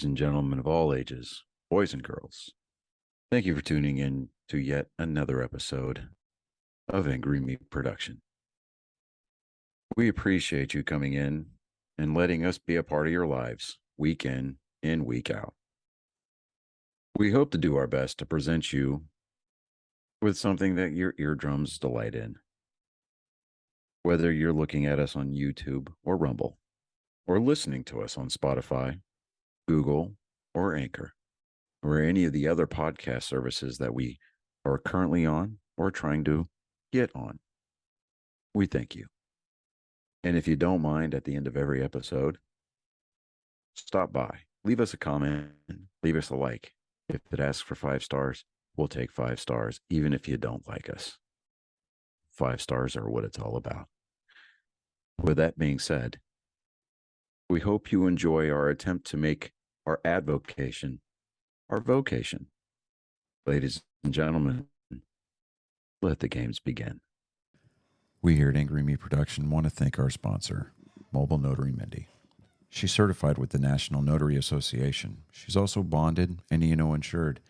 ladies and gentlemen of all ages, boys and girls. Thank you for tuning in to yet another episode of Angry Meat Production. We appreciate you coming in and letting us be a part of your lives week in and week out. We hope to do our best to present you with something that your eardrums delight in. Whether you're looking at us on YouTube or Rumble, or listening to us on Spotify, Google, or Anchor, or any of the other podcast services that we are currently on or trying to get on. We thank you. And if you don't mind, at the end of every episode, stop by, leave us a comment, leave us a like. If it asks for 5 stars, we'll take 5 stars, even if you don't like us. 5 stars are what it's all about. With that being said, we hope you enjoy our attempt to make our advocation our vocation. Ladies and gentlemen, let the games begin. We here at Angry Me Production want to thank our sponsor, Mobile Notary Mindy. She's certified with the National Notary Association. She's also bonded and E&O insured.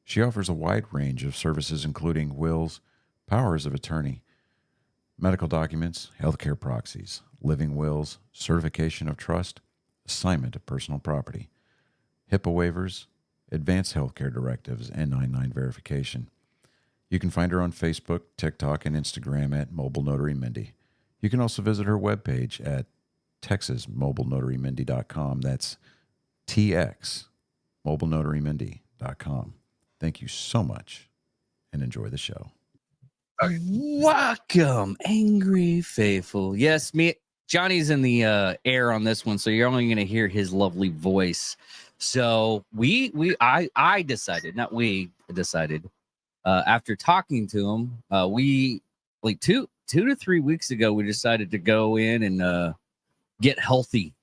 She offers a wide range of services including wills, powers of attorney, medical documents, healthcare proxies, living wills, certification of trust, assignment of personal property, HIPAA waivers, advanced healthcare directives, and 99 verification. You can find her on Facebook, TikTok, and Instagram at Mobile Notary Mindy. You can also visit her webpage at TexasMobileNotaryMindy.com. That's TX MobileNotaryMindy.com. Thank you so much and enjoy the show. Welcome, Angry Faithful. Yes, Johnny's in the air on this one, so you're only going to hear his lovely voice. So I decided, not we decided, after talking to him, we like two to 3 weeks ago, we decided to go in and get healthy.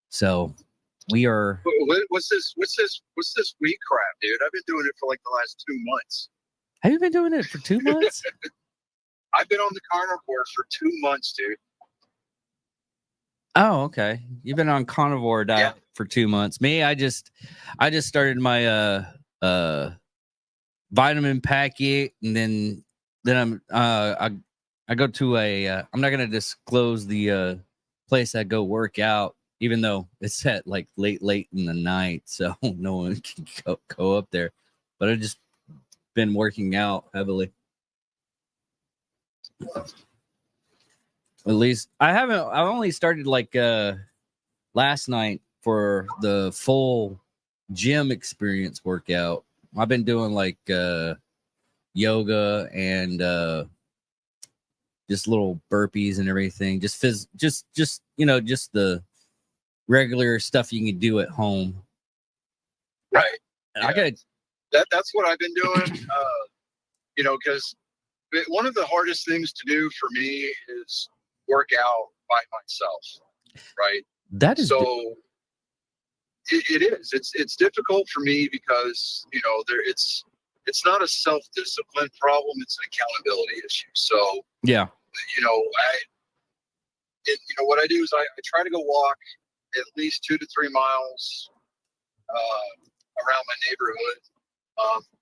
So we are. What's this weed crap, dude? I've been doing it for like the last 2 months. Have you been doing it for 2 months? I've been on the carnivore for 2 months, dude. Oh, okay. You've been on carnivore diet for 2 months. Me, I just started my vitamin packet, and then I go to a I'm not gonna disclose the place I go work out, even though it's at like late in the night, so no one can go up there. But I just been working out heavily. At least I've only started like last night for the full gym experience workout. I've been doing like yoga and just little burpees and everything. Just the regular stuff you can do at home. Right. Yeah. I got that's what I've been doing. Because one of the hardest things to do for me is work out by myself, right? That is so. It is. It's difficult for me because it's not a self-discipline problem. It's an accountability issue. So yeah, what I do is I try to go walk at least 2 to 3 miles around my neighborhood.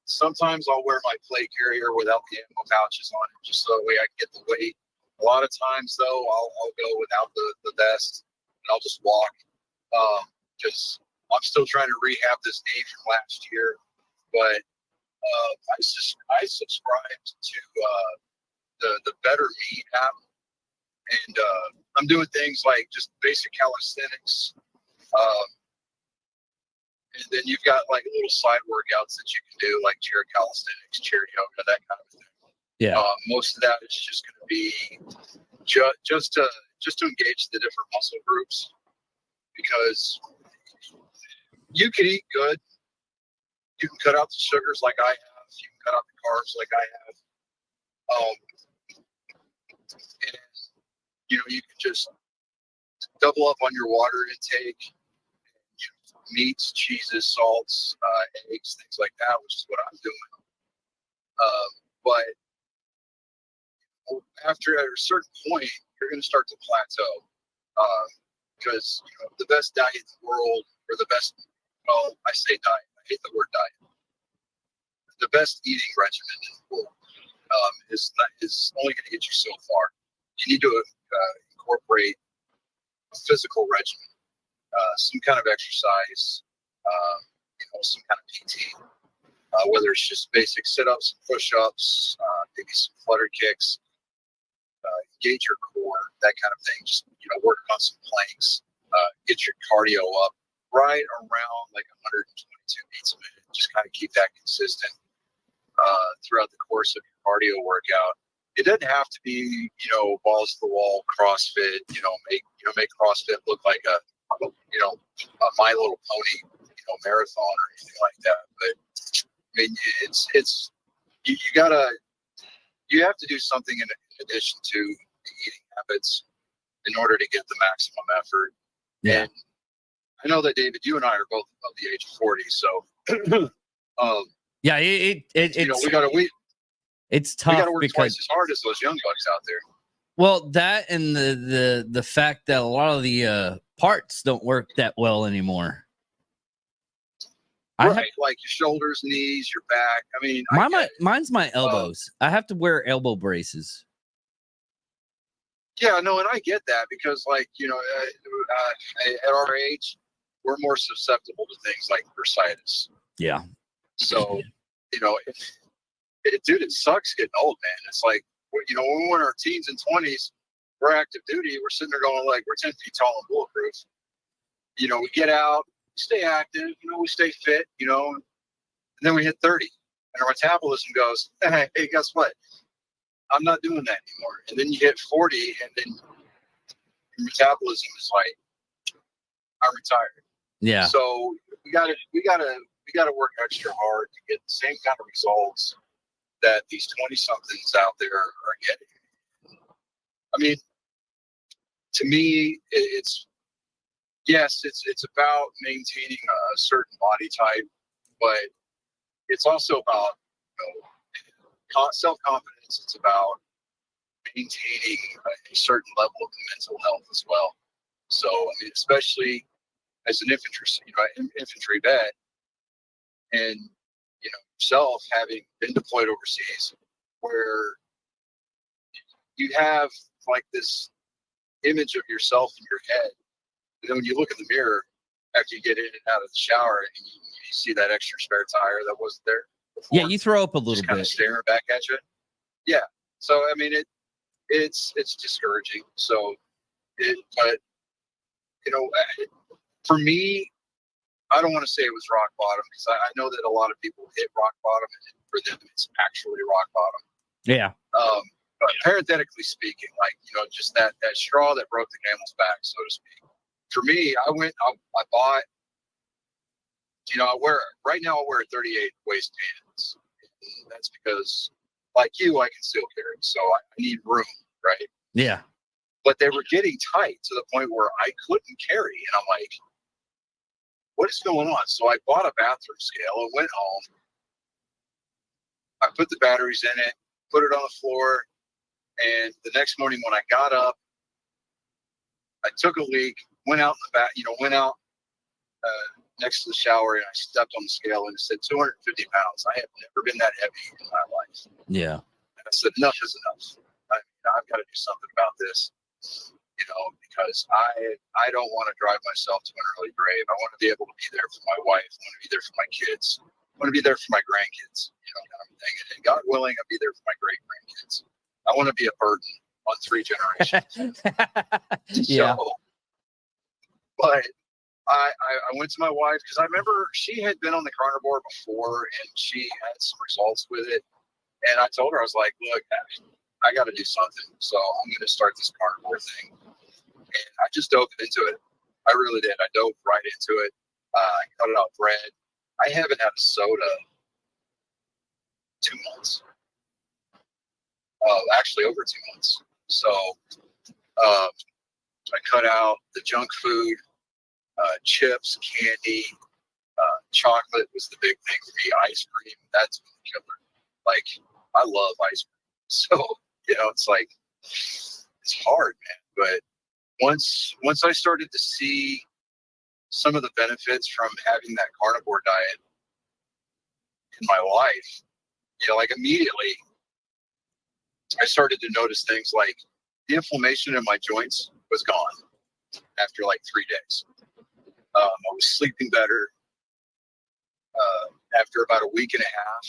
Sometimes I'll wear my plate carrier without the ammo pouches on it, just so that way I can get the weight. A lot of times, though, I'll go without the vest, and I'll just walk. Because I'm still trying to rehab this knee from last year. But I subscribed to the Better Me app, and I'm doing things like just basic calisthenics. And then you've got like little side workouts that you can do, like chair calisthenics, chair yoga, that kind of thing. Yeah. Most of that is just going to be just to engage the different muscle groups, because you can eat good. You can cut out the sugars like I have. You can cut out the carbs like I have. And you can just double up on your water intake. Meats, cheeses, salts, eggs, things like that, which is what I'm doing. But after at a certain point, you're going to start to plateau. because the best diet in the world, or the best, well, I say diet, I hate the word diet. The best eating regimen in the world is only going to get you so far. You need to incorporate a physical regimen, some kind of exercise, some kind of PT, whether it's just basic sit-ups, push-ups, maybe some flutter kicks, engage your core, that kind of thing. Just work on some planks, get your cardio up right around like 122 beats a minute. Just kind of keep that consistent throughout the course of your cardio workout. It doesn't have to be, balls to the wall CrossFit. Make CrossFit look like a My Little Pony, marathon or anything like that. But I mean, it's you have to do something in addition to the eating habits in order to get the maximum effort. Yeah. And I know that, David, you and I are both of the age of 40, so yeah, it's it's tough. We got to work because twice as hard as those young bucks out there. well, that and the fact that a lot of the parts don't work that well anymore. Right, like your shoulders, knees, your back. I mean, mine's my elbows. I have to wear elbow braces. Yeah, no, and I get that because, like, at our age, we're more susceptible to things like bursitis. Yeah. So, it sucks getting old, man. It's like, when we were in our teens and 20s, we're active duty. We're sitting there going, like, we're 10 feet tall and bulletproof. We get out, we stay active, we stay fit, and then we hit 30 and our metabolism goes, hey, guess what? I'm not doing that anymore. And then you hit 40 and then your metabolism is like, I'm retired. Yeah. So we gotta work extra hard to get the same kind of results that these 20-somethings out there are getting. I mean, to me, it's about maintaining a certain body type, but it's also about self-confidence. It's about maintaining a certain level of mental health as well. So, I mean, especially as an infantry vet, and yourself having been deployed overseas, where you have like this image of yourself in your head, and then when you look in the mirror after you get in and out of the shower, and you see that extra spare tire that wasn't there before, yeah, you throw up a little just kind bit, of staring back at you. Yeah. So I mean, it's discouraging. So, but for me, I don't want to say it was rock bottom because I know that a lot of people hit rock bottom, and for them, it's actually rock bottom. Yeah. But parenthetically speaking, like, just that straw that broke the camel's back, so to speak. For me, I bought, right now I wear a 38 waist pants. And that's because, like you, I can still carry, so I need room, right? Yeah. But they were getting tight to the point where I couldn't carry, and I'm like, what is going on? So I bought a bathroom scale and went home. I put the batteries in it, put it on the floor, and the next morning when I got up, I took a leak, went out in the back, next to the shower, and I stepped on the scale and it said 250 pounds. I have never been that heavy in my life. Yeah. And I said, enough is enough. I've got to do something about this, because I don't want to drive myself to an early grave. I want to be able to be there for my wife. I want to be there for my kids. I want to be there for my grandkids, kind of thing. And God willing, I'll be there for my great grandkids. I want to be a burden on 3 generations. Yeah. So, but I went to my wife because I remember she had been on the carnivore before and she had some results with it. And I told her, I was like, look, I got to do something. So I'm going to start this carnivore thing. And I just dove into it. I really did. I dove right into it. I cut out bread. I haven't had a soda 2 months. Actually over 2 months. So I cut out the junk food, chips, candy, chocolate was the big thing for me. Ice cream, that's been the killer. Like, I love ice cream. So, it's like, it's hard, man. But once I started to see some of the benefits from having that carnivore diet in my life, like immediately I started to notice things like the inflammation in my joints was gone after like 3 days. I was sleeping better. After about a week and a half,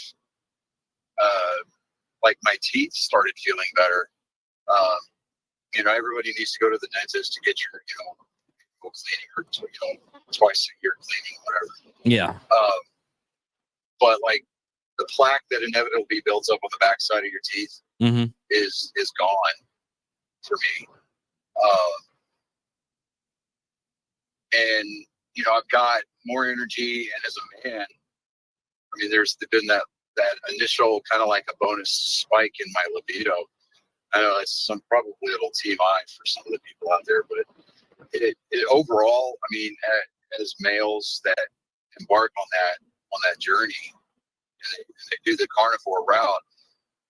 like my teeth started feeling better. Everybody needs to go to the dentist to get your, cleaning or twice a year cleaning, whatever. Yeah. But like the plaque that inevitably builds up on the backside of your teeth Mm-hmm. is gone for me. And I've got more energy, and as a man, I mean, there's been that initial kind of like a bonus spike in my libido. I know it's probably a little TMI for some of the people out there, but it overall, I mean, as males that embark on that journey and they do the carnivore route,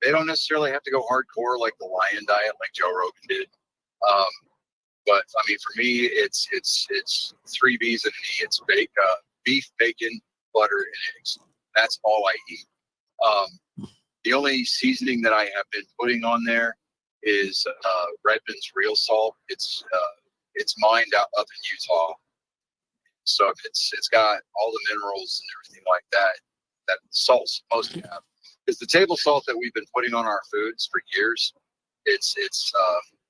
they don't necessarily have to go hardcore like the lion diet like Joe Rogan did. But I mean, for me, it's 3 B's and an E. It's beef, bacon, butter, and eggs. That's all I eat. The only seasoning that I have been putting on there is Redmond's Real Salt. It's mined out up in Utah, so it's got all the minerals and everything like that salt's supposed to have. Because the table salt that we've been putting on our foods for years, it's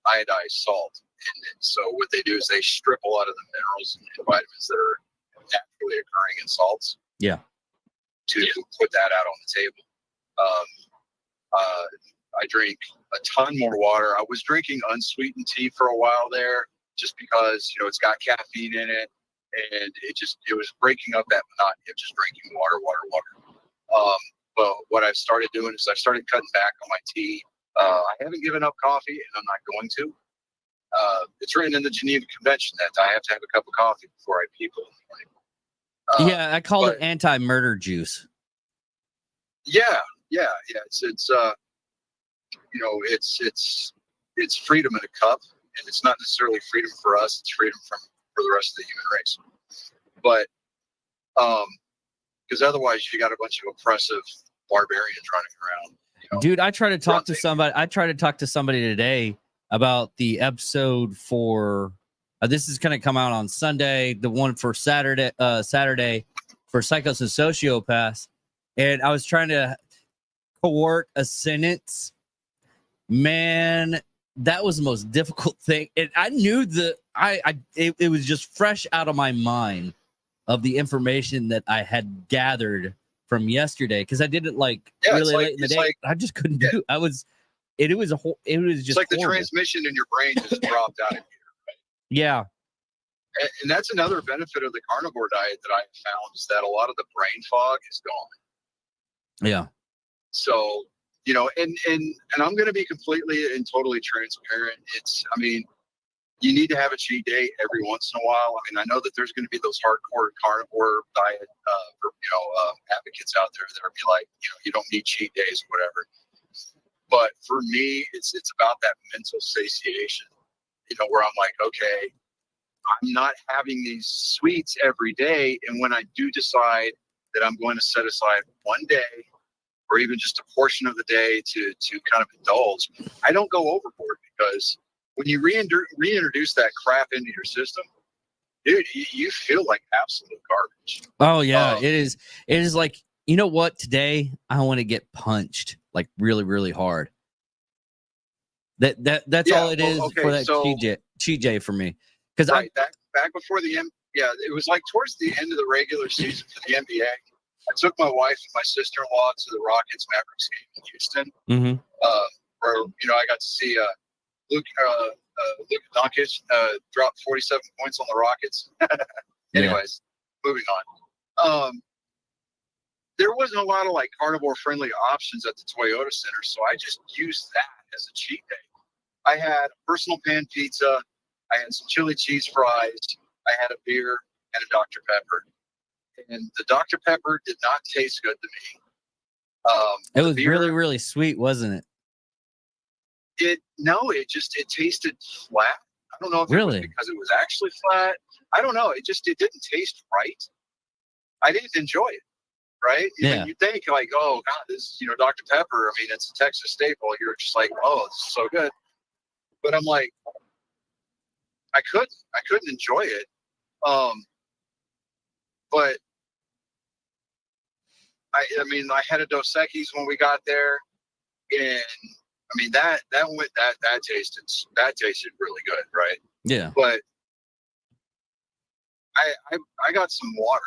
iodized salt, and so what they do is they strip a lot of the minerals and vitamins that are naturally occurring in salts. Yeah. To put that out on the table. I drink a ton more water. I was drinking unsweetened tea for a while there, just because it's got caffeine in it, and it was breaking up that monotony of just drinking water. But what I've started doing is I've started cutting back on my tea. I haven't given up coffee, and I'm not going to. It's written in the Geneva Convention that I have to have a cup of coffee before I people in the morning. Yeah, I call it anti-murder juice. Yeah. It's freedom in a cup, and it's not necessarily freedom for us. It's freedom for the rest of the human race. But because otherwise you got a bunch of oppressive barbarians running around. Dude, I tried to talk to somebody. I tried to talk to somebody today about the episode for. This is going to come out on Sunday. The one for Saturday for Psychos and Sociopaths, and I was trying to cohort a sentence. Man, that was the most difficult thing. And I knew it was just fresh out of my mind of the information that I had gathered from yesterday, because I did it late in the day. I just couldn't do. It was just like horrible. The transmission in your brain just dropped out of here. Right? Yeah. And that's another benefit of the carnivore diet that I found, is that a lot of the brain fog is gone. Yeah. So, and I'm going to be completely and totally transparent. You need to have a cheat day every once in a while. I mean, I know that there's going to be those hardcore carnivore diet, advocates out there that are be like, you don't need cheat days or whatever. But for me, it's about that mental satiation, where I'm like, okay, I'm not having these sweets every day. And when I do decide that I'm going to set aside one day or even just a portion of the day to kind of indulge, I don't go overboard, because when you reintroduce that crap into your system, dude, you feel like absolute garbage. Oh yeah, it is. It is like, you know what? Today I want to get punched like really, really hard. That's all it is for that cheat day for me. Because back before the it was like towards the end of the regular season for the NBA. I took my wife and my sister-in-law to the Rockets Mavericks game in Houston, where I got to see Luka Doncic dropped 47 points on the Rockets. Anyways, moving on. There wasn't a lot of like carnivore-friendly options at the Toyota Center, so I just used that as a cheat day. I had a personal pan pizza. I had some chili cheese fries. I had a beer and a Dr. Pepper. And the Dr. Pepper did not taste good to me. It was really, really sweet, wasn't it? It tasted flat. don't know if Really? it was because it was actually flat. I don't know. It didn't taste right. I didn't enjoy it. Right? Yeah. You think like, oh God, this, Dr. Pepper. I mean, it's a Texas staple. You're just like, oh, it's so good. But I'm like, I couldn't enjoy it. But I mean, I had a Dos Equis when we got there, and I mean that tasted really good, right? Yeah. But I got some water,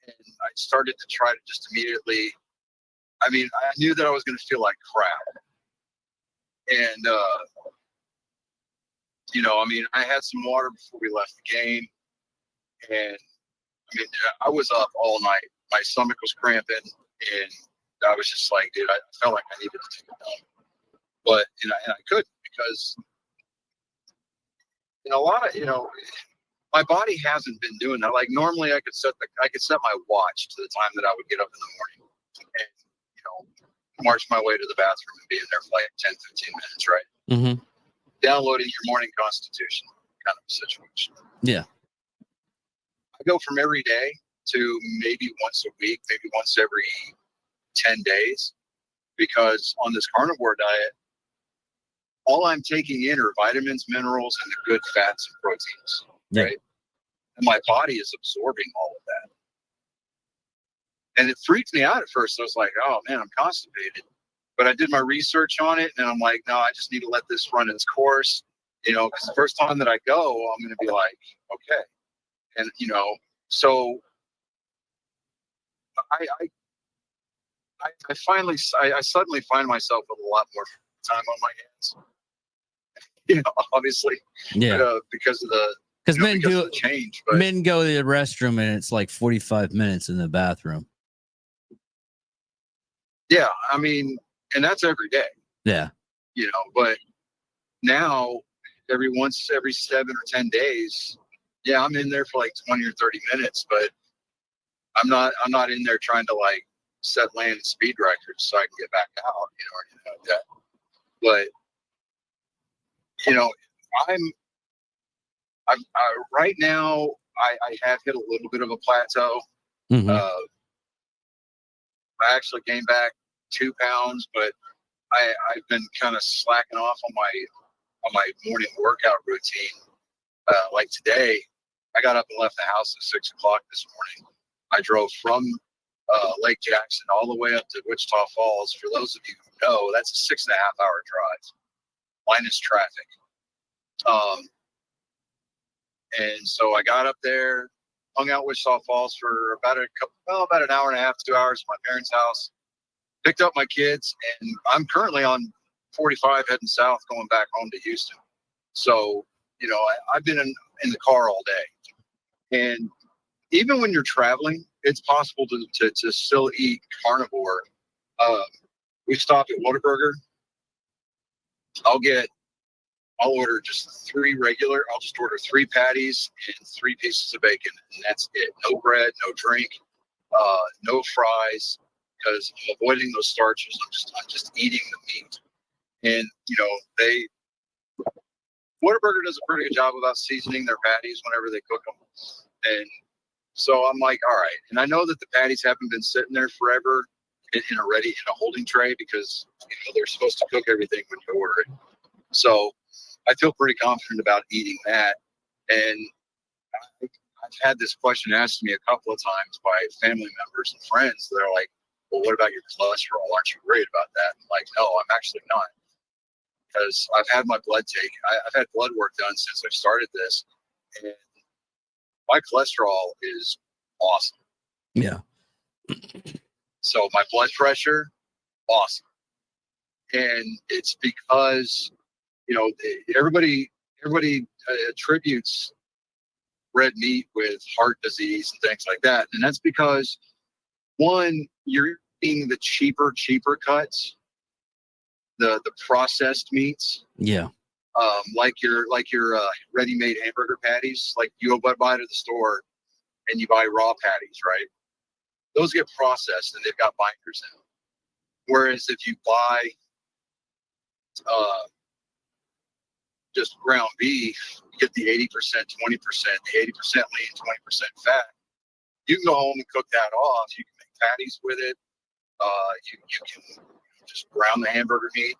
and I started to try to just immediately. I mean, I knew that I was going to feel like crap, and I mean, I had some water before we left the game, and I mean, I was up all night. My stomach was cramping, and I was just like, dude, I felt like I needed to take a dump. But and I couldn't because a lot of my body hasn't been doing that. Like normally, I could set my watch to the time that I would get up in the morning, and march my way to the bathroom and be in there for like 10, 15 minutes, right? Mm-hmm. Downloading your morning constitution kind of situation. Yeah. I go from every day to maybe once a week, maybe once every 10 days, because on this carnivore diet, all I'm taking in are vitamins, minerals, and the good fats and proteins, right? And my body is absorbing all of that. And it freaked me out at first. I was like, oh man, I'm constipated. But I did my research on it, and I'm like, no, I just need to let this run its course, because the first time that I go, I'm going to be like, okay. And, so I suddenly find myself with a lot more time on my hands, obviously, because of the change. But men go to the restroom and it's like 45 minutes in the bathroom. Yeah, I mean, and that's every day. Yeah, but now every 7 or 10 days, yeah, I'm in there for like 20 or 30 minutes, but I'm not in there trying to like set land speed records so I can get back out, or anything like that. But I'm right now I have hit a little bit of a plateau. Mm-hmm. I actually gained back 2 pounds, but I've been kind of slacking off on my morning workout routine. Like today, I got up and left the house at 6 o'clock this morning. I drove from Lake Jackson all the way up to Wichita Falls. For those of you who know, that's a 6.5 hour drive, minus traffic. And so I got up there, hung out Wichita Falls for about an hour and a half, 2 hours at my parents' house, picked up my kids, and I'm currently on 45 heading south, going back home to Houston. So, I've been in the car all day. And even when you're traveling, it's possible to still eat carnivore. We stop at Whataburger. I'll order just 3 regular. I'll just order 3 patties and 3 pieces of bacon, and that's it. No bread, no drink, no fries, because I'm avoiding those starches. I'm just eating the meat. And Whataburger does a pretty good job about seasoning their patties whenever they cook them. And so I'm like, all right. And I know that the patties haven't been sitting there forever in a holding tray, because they're supposed to cook everything when you order it. So I feel pretty confident about eating that. And I've had this question asked to me a couple of times by family members and friends. They're like, well, what about your cholesterol? Aren't you worried about that? I'm like, no, I'm actually not. Because I've had my blood taken. I've had blood work done since I started this. And my cholesterol is awesome. Yeah. So my blood pressure, awesome. And it's because, everybody attributes red meat with heart disease and things like that. And that's because, one, you're eating the cheaper cuts, the processed meats. Yeah. Like your ready-made hamburger patties. Like you go buy to the store and you buy raw patties, right? Those get processed and they've got binders in them. Whereas if you buy just ground beef, you get the 80%, 20%, the 80% lean, 20% fat. You can go home and cook that off. You can make patties with it. You can just brown the hamburger meat.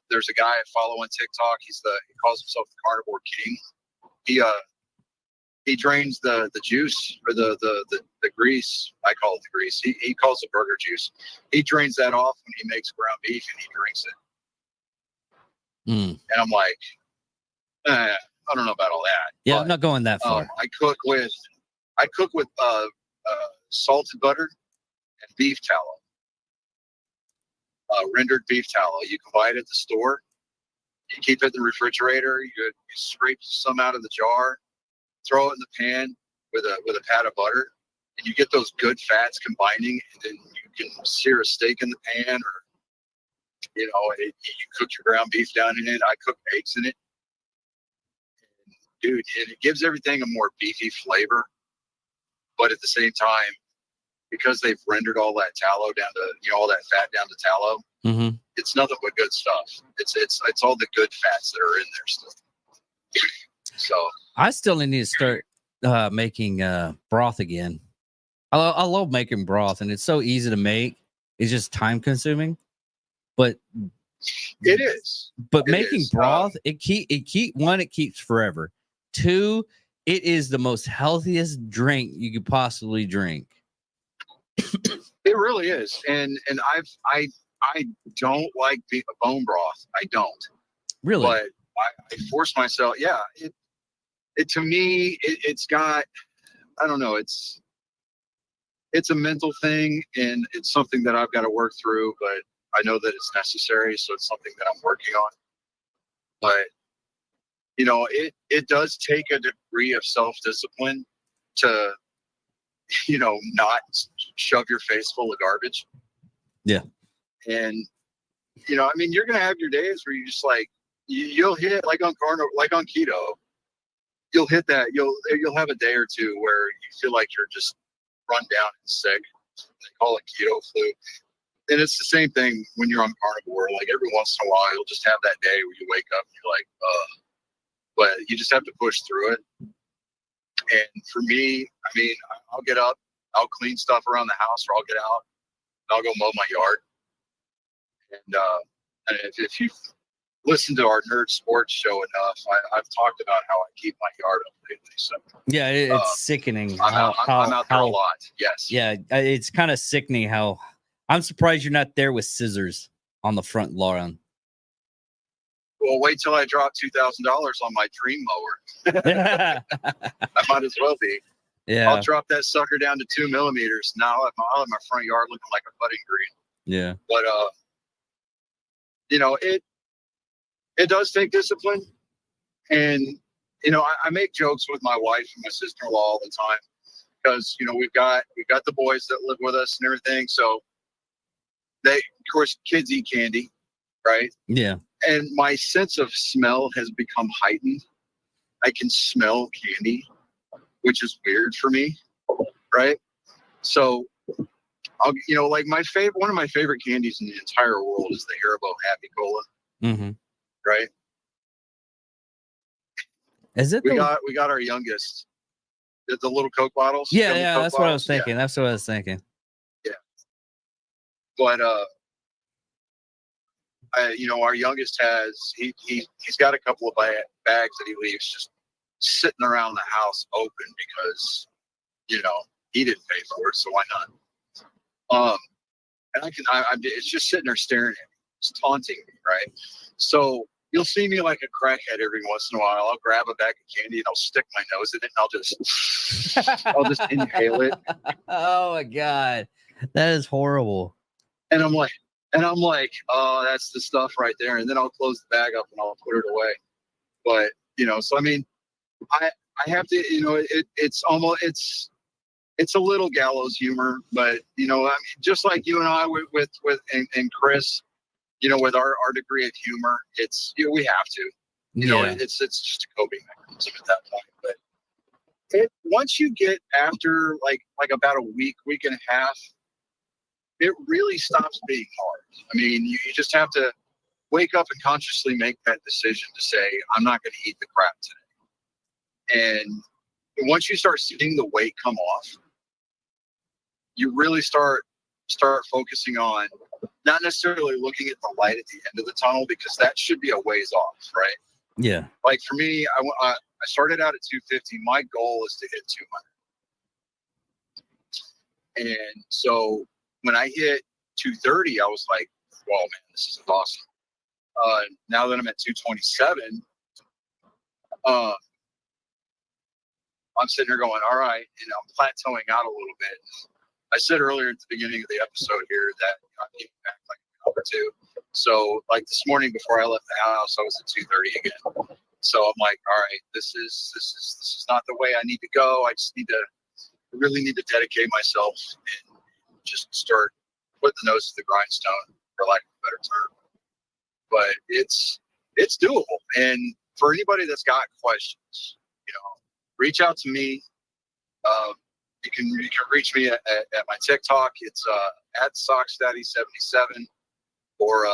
There's a guy I follow on TikTok. He calls himself the Carnivore King. He drains the juice or the grease. I call it the grease. He calls it burger juice. He drains that off when he makes ground beef and he drinks it. And I'm like, I don't know about all that. Yeah, I'm not going that far. I cook with salted butter and beef tallow. Rendered beef tallow. You can buy it at the store. You keep it in the refrigerator. You scrape some out of the jar, throw it in the pan with a pat of butter, and you get those good fats combining. And then you can sear a steak in the pan, or you cook your ground beef down in it. I cook eggs in it, and, dude. And it gives everything a more beefy flavor, but at the same time, because they've rendered all that tallow down to, all that fat down to tallow, it's nothing but good stuff. It's all the good fats that are in there still. So I still need to start making broth again. I love making broth, and it's so easy to make. It's just time consuming, but it is. But making broth, it keeps forever. 2, it is the most healthiest drink you could possibly drink. It really is, and I don't like bone broth. I don't really, but I force myself. Yeah, it to me, it's got, I don't know. It's a mental thing, and it's something that I've got to work through. But I know that it's necessary, so it's something that I'm working on. But it does take a degree of self-discipline to not shove your face full of garbage. Yeah. And, you're going to have your days where you just like, you'll hit like on keto, you'll hit that. You'll have a day or two where you feel like you're just run down and sick. They call it keto flu. And it's the same thing when you're on carnivore. Like every once in a while, you'll just have that day where you wake up and you're like, but you just have to push through it. And for me, I'll get up, I'll clean stuff around the house, or I'll get out and I'll go mow my yard. And if you've listened to our Nerd Sports show enough, I've talked about how I keep my yard up lately. So yeah, it's sickening. I'm out there a lot. Yes. Yeah, it's kind of sickening how I'm surprised you're not there with scissors on the front lawn. Well, wait till I drop $2,000 on my dream mower. I might as well be. Yeah. I'll drop that sucker down to 2 millimeters. Now I'll have my front yard looking like a putting green. Yeah. But it does take discipline, and I make jokes with my wife and my sister-in-law all the time because we've got the boys that live with us and everything. So of course, kids eat candy, right? Yeah. And my sense of smell has become heightened. I can smell candy, which is weird for me, right? So, like one of my favorite candies in the entire world is the Haribo Happy Cola, right? Is it? We got our youngest, the little Coke bottles. Yeah, that's what I was thinking. Yeah. That's what I was thinking. Yeah, but our youngest he's got a couple of bags that he leaves just sitting around the house open because he didn't pay for it, so why not? And it's just sitting there staring at me, it's taunting me, right? So you'll see me like a crackhead every once in a while. I'll grab a bag of candy and I'll stick my nose in it and I'll just inhale it. Oh my God, that is horrible. And I'm like, oh, that's the stuff right there. And then I'll close the bag up and I'll put it away. But, so I have to, it's a little gallows humor, but, just like you and I with and Chris, with our degree of humor, it's, we have to, it's just a coping mechanism at that point. But once you get after like about a week and a half, it really stops being hard. You just have to wake up and consciously make that decision to say, I'm not going to eat the crap today. And once you start seeing the weight come off, you really start focusing on not necessarily looking at the light at the end of the tunnel, because that should be a ways off, right? Yeah. Like for me, I started out at 250. My goal is to hit 200. And so when I hit 230, I was like, "Whoa, man, this is awesome." Now that I'm at 227, I'm sitting here going, "All right," and I'm plateauing out a little bit. I said earlier at the beginning of the episode here that I'm getting back like an hour or two. So like this morning before I left the house, I was at 230 again. So I'm like, all right, this is not the way I need to go. I really need to dedicate myself and just start putting the nose to the grindstone, for lack of a better term. But it's doable. And for anybody that's got questions, reach out to me. You can reach me at my TikTok. It's at SocksDaddy77 or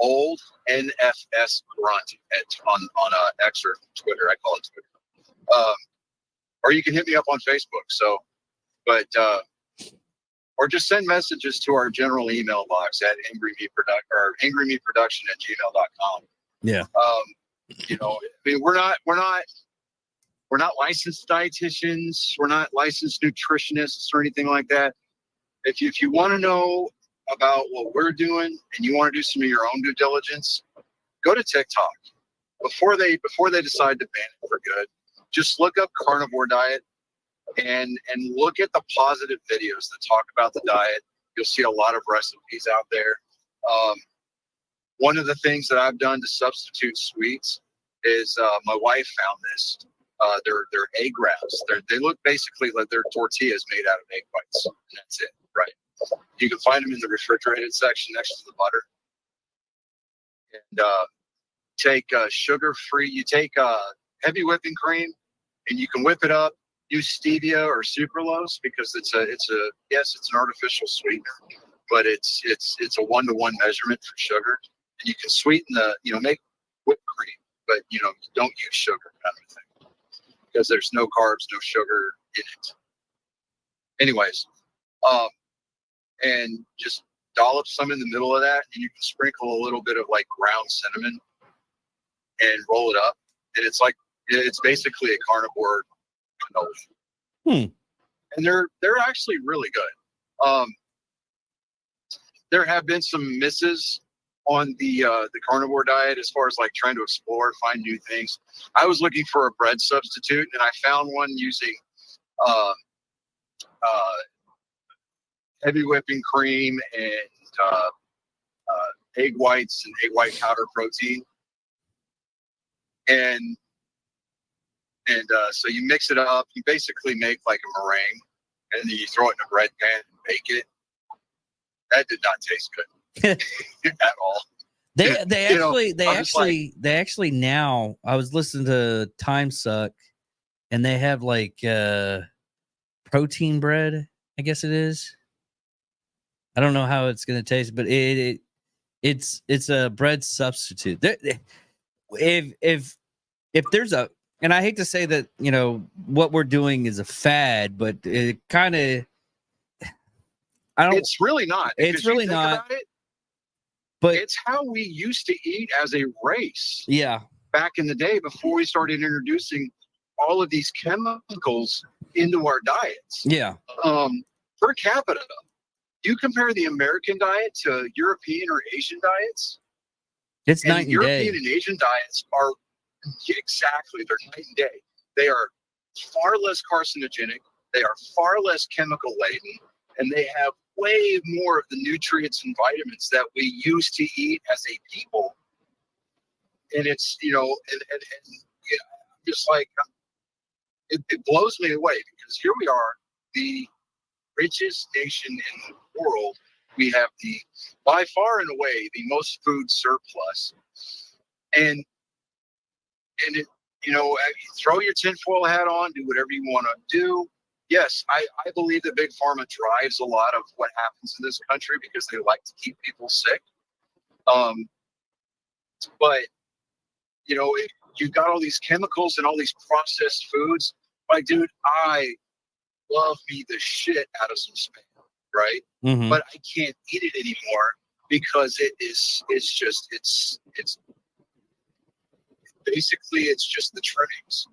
old NFS Grunt on X or Twitter. I call it Twitter. Or you can hit me up on Facebook. So, or just send messages to our general email box at angrymeatproduction@gmail.com. Yeah. I mean, we're not licensed dietitians. We're not licensed nutritionists or anything like that. If you want to know about what we're doing and you want to do some of your own due diligence, go to TikTok. Before they decide to ban it for good, just look up carnivore diet and look at the positive videos that talk about the diet. You'll see a lot of recipes out there. One of the things that I've done to substitute sweets is my wife found this. They're egg wraps. They look basically like they're tortillas made out of egg whites, and that's it, right? You can find them in the refrigerated section next to the butter. And take sugar-free. You take heavy whipping cream, and you can whip it up. Use stevia or sucralose because it's an artificial sweetener, but it's a 1-to-1 measurement for sugar, and you can sweeten make whipped cream, but don't use sugar kind of thing, because there's no carbs, no sugar in it. Anyways, and just dollop some in the middle of that, and you can sprinkle a little bit of like ground cinnamon and roll it up, and it's basically a carnivore cannoli. And they're actually really good. There have been some misses on the carnivore diet as far as like trying to explore, find new things. I was looking for a bread substitute, and I found one using heavy whipping cream and egg whites and egg white powder protein. And so you mix it up. You basically make like a meringue, and then you throw it in a bread pan and bake it. That did not taste good at all. They actually now, I was listening to Time Suck, and they have like protein bread, I guess it is. I don't know how it's gonna taste, but it's a bread substitute. If there's a, and I hate to say that what we're doing is a fad, but it kind of, it's really not. It's really not. But it's how we used to eat as a race. Yeah. Back in the day, before we started introducing all of these chemicals into our diets. Yeah. Per capita, you compare the American diet to European or Asian diets. It's night and day. European and Asian diets are exactly, they're night and day. They are far less carcinogenic. They are far less chemical laden, and they have way more of the nutrients and vitamins that we used to eat as a people. And it's, just like, it blows me away, because here we are, the richest nation in the world. We have by far and away, the most food surplus. And it, throw your tinfoil hat on, do whatever you want to do. Yes, I believe that Big Pharma drives a lot of what happens in this country because they like to keep people sick. But you've got all these chemicals and all these processed foods. Like, dude, I love me the shit out of some spam, right? Mm-hmm. But I can't eat it anymore because it's basically it's just the trimmings.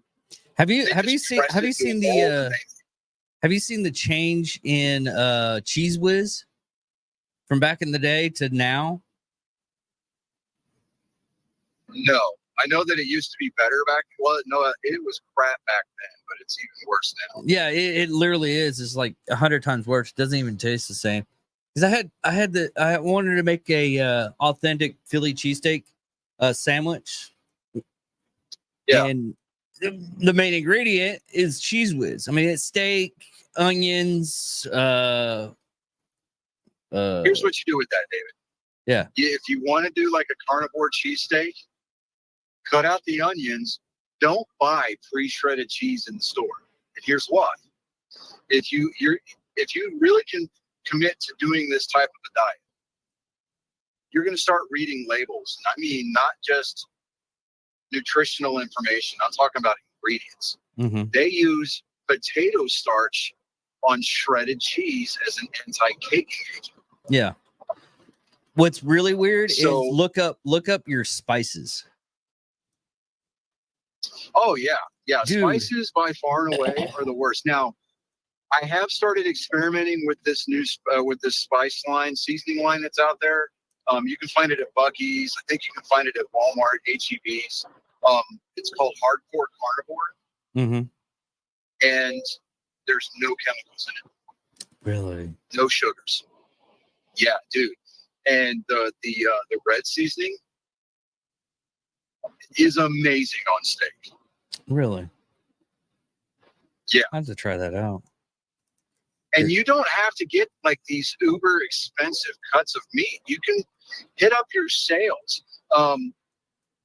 Have you They just seen press it the through all the things. have you seen the change in Cheese Whiz from back in the day to now? No, I know that it used to be better back. Well, no, it was crap back then, but it's even worse now. Yeah, it literally is. It's like 100 times worse. It doesn't even taste the same. Because I wanted to make a authentic Philly cheesesteak sandwich. Yeah. And the main ingredient is Cheese Whiz. I mean, it's steak, onions. Here's what you do with that, David. Yeah. If you want to do like a carnivore cheesesteak, cut out the onions. Don't buy pre-shredded cheese in the store. And here's why: if you really can commit to doing this type of a diet, you're going to start reading labels. And I mean, not just nutritional information. I'm talking about ingredients. Mm-hmm. They use potato starch on shredded cheese as an anti-caking agent. Yeah. What's really weird is So- look up your spices. Oh yeah, Dude. Spices by far and away are the worst. Now, I have started experimenting with this new with this spice line, seasoning line that's out there. You can find it at Buc-ee's. I think you can find it at Walmart, HEB's. It's called Hardcore Carnivore, Mm-hmm. and there's no chemicals in it, Really? no sugars. Yeah, dude. And the red seasoning is amazing on steak. Really? Yeah. I have to try that out. And you don't have to get like these uber expensive cuts of meat. You can hit up your sales.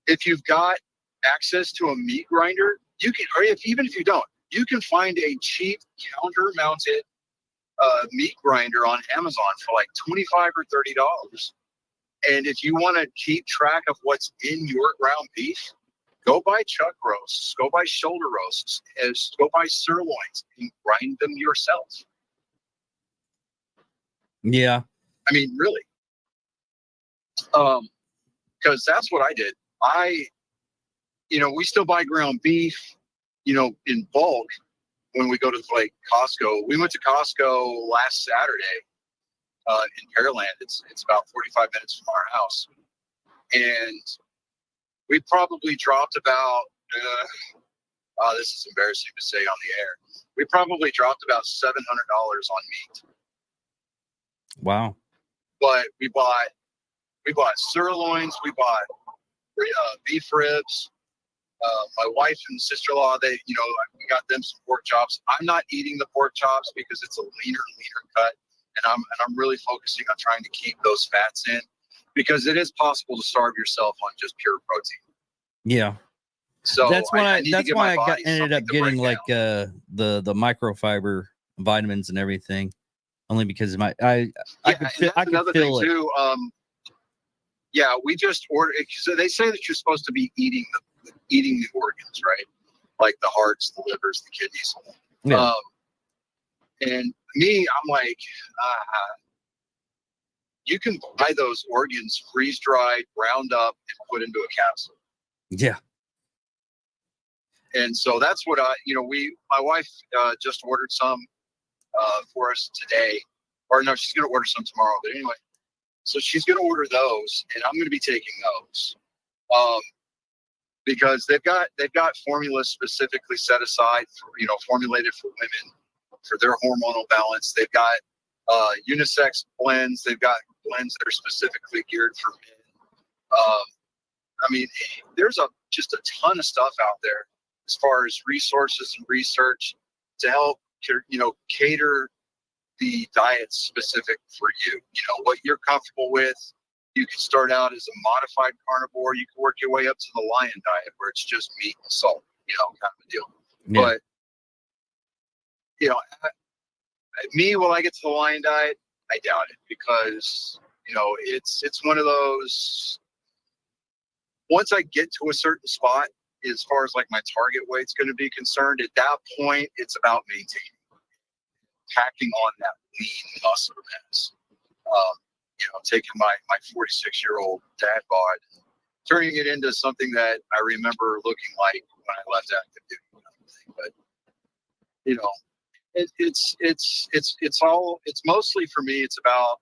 If you've got access to a meat grinder, you can, or even if you don't, you can find a cheap counter-mounted meat grinder on Amazon for like $25 or $30. And if you want to keep track of what's in your ground beef, go buy chuck roasts, go buy shoulder roasts, go buy sirloins, and grind them yourself. Yeah. I mean, really. Because that's what I did. We still buy ground beef, in bulk when we go to like Costco. We went to Costco last Saturday in Pearland. It's about 45 minutes from our house. And we probably dropped about, this is embarrassing to say on the air. We probably dropped about $700 on meat. Wow. But we bought sirloins, we bought beef ribs. My wife and sister-in-law, we got them some pork chops. I'm not eating the pork chops because it's a leaner cut, and I'm really focusing on trying to keep those fats in, because it is possible to starve yourself on just pure protein. Yeah. So that's why I ended up getting like down. the microfiber vitamins and everything, only because I could feel it. Too. We just ordered it. So they say that you're supposed to be eating the organs, right? Like the hearts, the livers, the kidneys. Yeah. And me, I'm like, you can buy those organs freeze dried, ground up, and put into a capsule. Yeah. And so that's what my wife just ordered some for us today, or no, she's going to order some tomorrow. But anyway, so she's going to order those, and I'm going to be taking those, because they've got formulas specifically set aside for, formulated for women for their hormonal balance. They've got unisex blends. They've got blends that are specifically geared for men. There's just a ton of stuff out there as far as resources and research to help, cater the diet specific for you. What you're comfortable with. You can start out as a modified carnivore. You can work your way up to the lion diet, where it's just meat and salt, kind of a deal. Yeah. But, me, will I get to the lion diet? I doubt it, because, it's one of those, once I get to a certain spot, as far as like my target weight's going to be concerned, at that point, it's about maintaining, packing on that lean muscle mass. Taking my 46-year-old dad bod, and turning it into something that I remember looking like when I left active duty. But it's mostly for me. It's about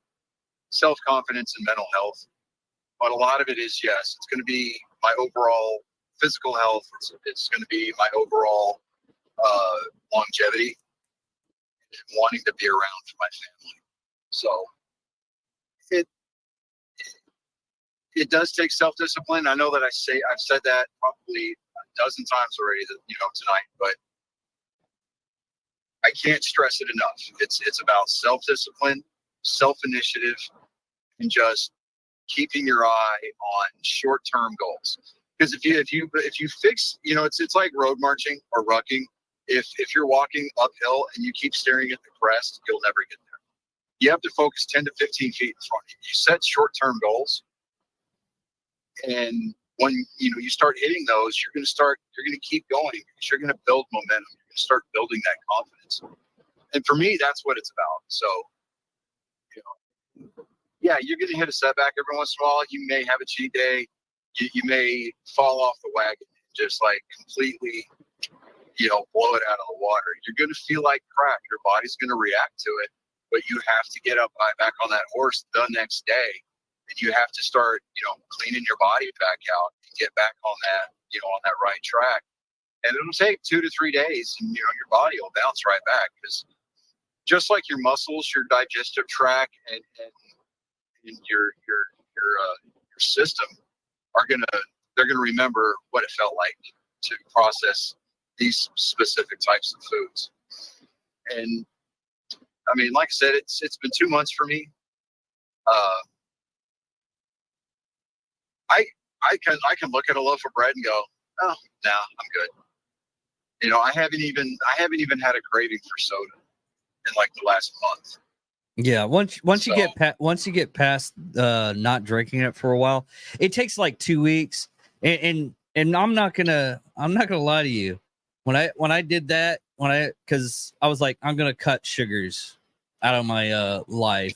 self-confidence and mental health. But a lot of it is, yes, it's going to be my overall physical health. It's going to be my overall longevity and wanting to be around for my family. So it does take self-discipline. I know that I've said that probably a dozen times already, tonight, but I can't stress it enough. It's about self-discipline, self-initiative, and just keeping your eye on short-term goals. Because if you fix, it's like road marching or rucking. If you're walking uphill and you keep staring at the crest, you'll never get there. You have to focus 10 to 15 feet in front of you. You set short-term goals, and when you start hitting those, you're going to keep going because you're going to build momentum. You're going to start building that confidence. And for me, that's what it's about. So, yeah, you're going to hit a setback every once in a while. You may have a cheat day. You may fall off the wagon and just like completely, blow it out of the water. You're going to feel like crap. Your body's going to react to it, but you have to get up back on that horse the next day, and you have to start, cleaning your body back out and get back on that, on that right track. And it'll take 2 to 3 days, and your body will bounce right back, because just like your muscles, your digestive tract, and your system they're gonna remember what it felt like to process these specific types of foods. And I mean, like I said, it's been 2 months for me. I can look at a loaf of bread and go, oh, nah, I'm good. I haven't even had a craving for soda in like the last month. Yeah, once you get past not drinking it for a while, it takes like 2 weeks. And I'm not gonna lie to you. When I did that, because I was like, I'm gonna cut sugars out of my life.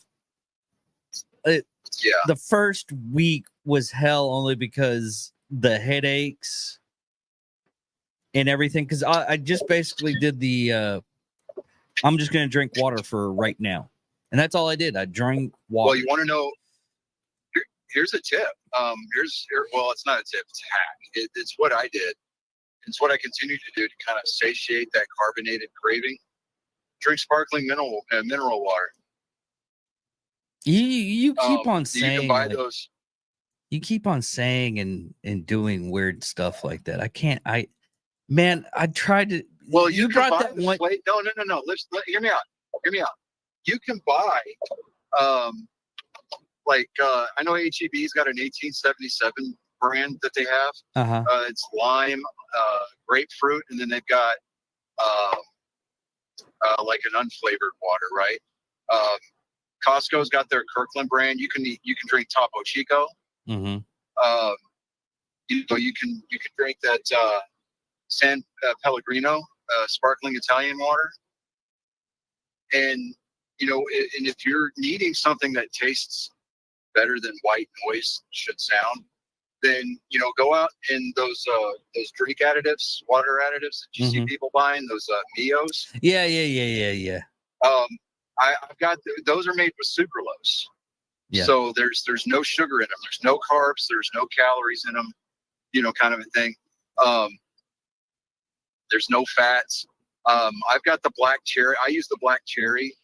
The first week was hell, only because the headaches and everything. Because I just basically did the I'm just gonna drink water for right now. And that's all I did. I drank water. Well, you want to know? Here's a tip. Well, it's not a tip. It's a hack. It's what I did. It's what I continue to do to kind of satiate that carbonated craving. Drink sparkling mineral water. You keep on saying, you can buy those. You keep on saying and doing weird stuff like that. I can't. I tried to. Well, you brought that one. No. Hear me out. You can buy, I know HEB's got an 1877 brand that they have. Uh-huh. It's lime, grapefruit, and then they've got like an unflavored water, right? Costco's got their Kirkland brand. You can drink Topo Chico. Mm-hmm. You can drink that San Pellegrino sparkling Italian water, and and if you're needing something that tastes better than white noise should sound, then go out and those drink additives, water additives that you see people buying, those Mios. Yeah. I've got those are made with sucralose. Yeah. So there's no sugar in them. There's no carbs. There's no calories in them. Kind of a thing. There's no fats. I've got the black cherry. I use the black cherry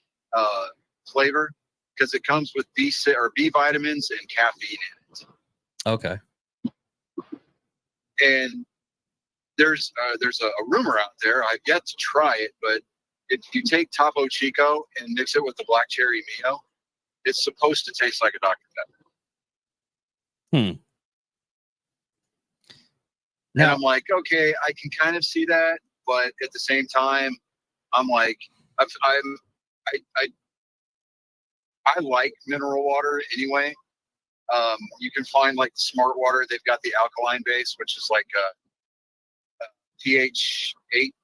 flavor because it comes with B vitamins and caffeine in it. Okay. And there's a rumor out there. I've yet to try it, but if you take Topo Chico and mix it with the black cherry Mio, it's supposed to taste like a Dr. Pepper. And I'm like, okay, I can kind of see that, but at the same time, I'm like, I like mineral water anyway. You can find like Smart Water. They've got the alkaline base, which is like a pH 8,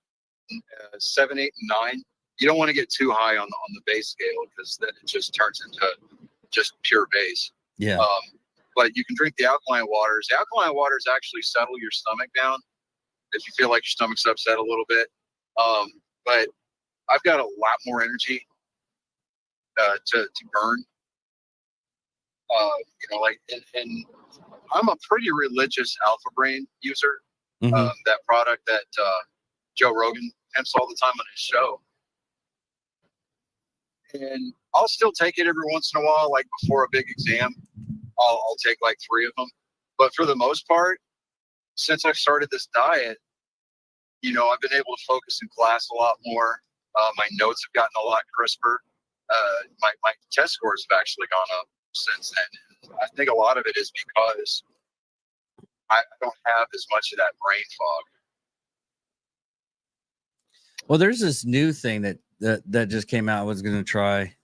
7, 8, and 9. You don't want to get too high on the base scale because then it just turns into just pure base. Yeah. But you can drink the alkaline waters. The alkaline waters actually settle your stomach down if you feel like your stomach's upset a little bit. But I've got a lot more energy to burn. And I'm a pretty religious Alpha Brain user. Mhm. That product that Joe Rogan pimps all the time on his show. And I'll still take it every once in a while, like before a big exam. I'll take like 3 of them. But for the most part, since I've started this diet, I've been able to focus in class a lot more. My notes have gotten a lot crisper. My test scores have actually gone up since then. I think a lot of it is because I don't have as much of that brain fog. Well, there's this new thing that just came out. I was gonna try,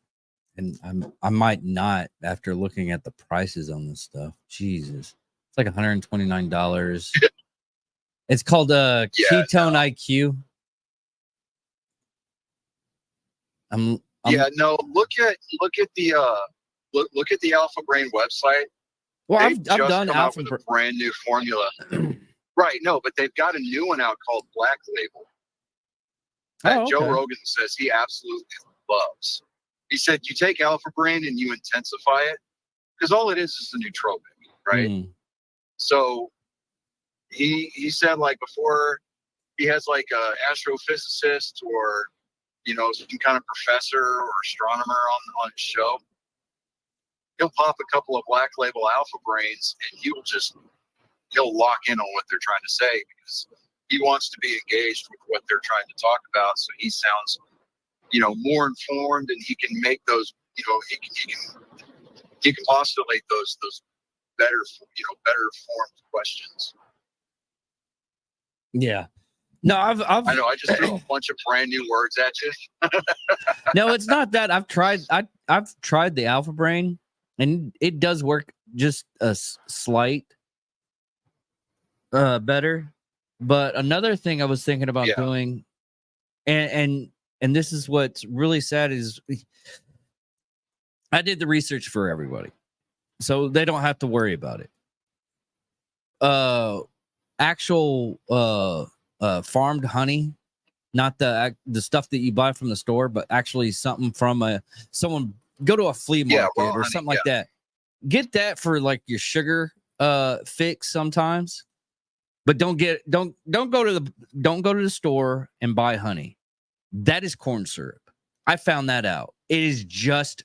and I might not after looking at the prices on this stuff. Jesus, it's like $129. It's called Ketone IQ. Look at the Alpha Brain website. Well, They've I've just done come out Alpha with a brand new formula. Right, no, but they've got a new one out called Black Label that Joe Rogan says he absolutely loves. He said you take Alpha Brain and you intensify it because all it is a nootropic, right? Mm. So he said like before he has like a astrophysicist or some kind of professor or astronomer on his show, he'll pop a couple of Black Label Alpha Brains and he'll lock in on what they're trying to say because he wants to be engaged with what they're trying to talk about. So he sounds, more informed, and he can make those, he can postulate those better formed questions. Yeah. No, I know I just threw a bunch of brand new words at you. No, it's not that. I've tried the Alpha Brain, and it does work just a slight better. But another thing I was thinking about doing, and this is what's really sad is I did the research for everybody, so they don't have to worry about it. Actual farmed honey, not the stuff that you buy from the store, but actually something from someone. Go to a flea market or something like that. Get that for like your sugar fix sometimes, but don't go to the store and buy honey. That is corn syrup. I found that out. It is just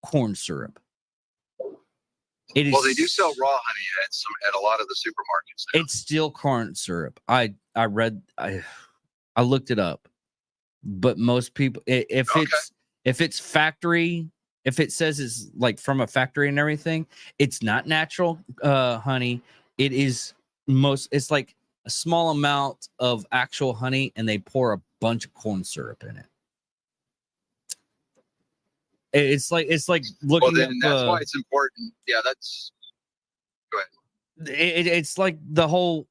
corn syrup. It is. Well, they do sell raw honey at a lot of the supermarkets now. It's still corn syrup. I looked it up, but most people, if it's factory, if it says it's like from a factory and everything, it's not natural honey. It is it's like a small amount of actual honey, and they pour a bunch of corn syrup in it. It's like looking. Well, then that's why it's important. Yeah, that's. Go ahead. It's like the whole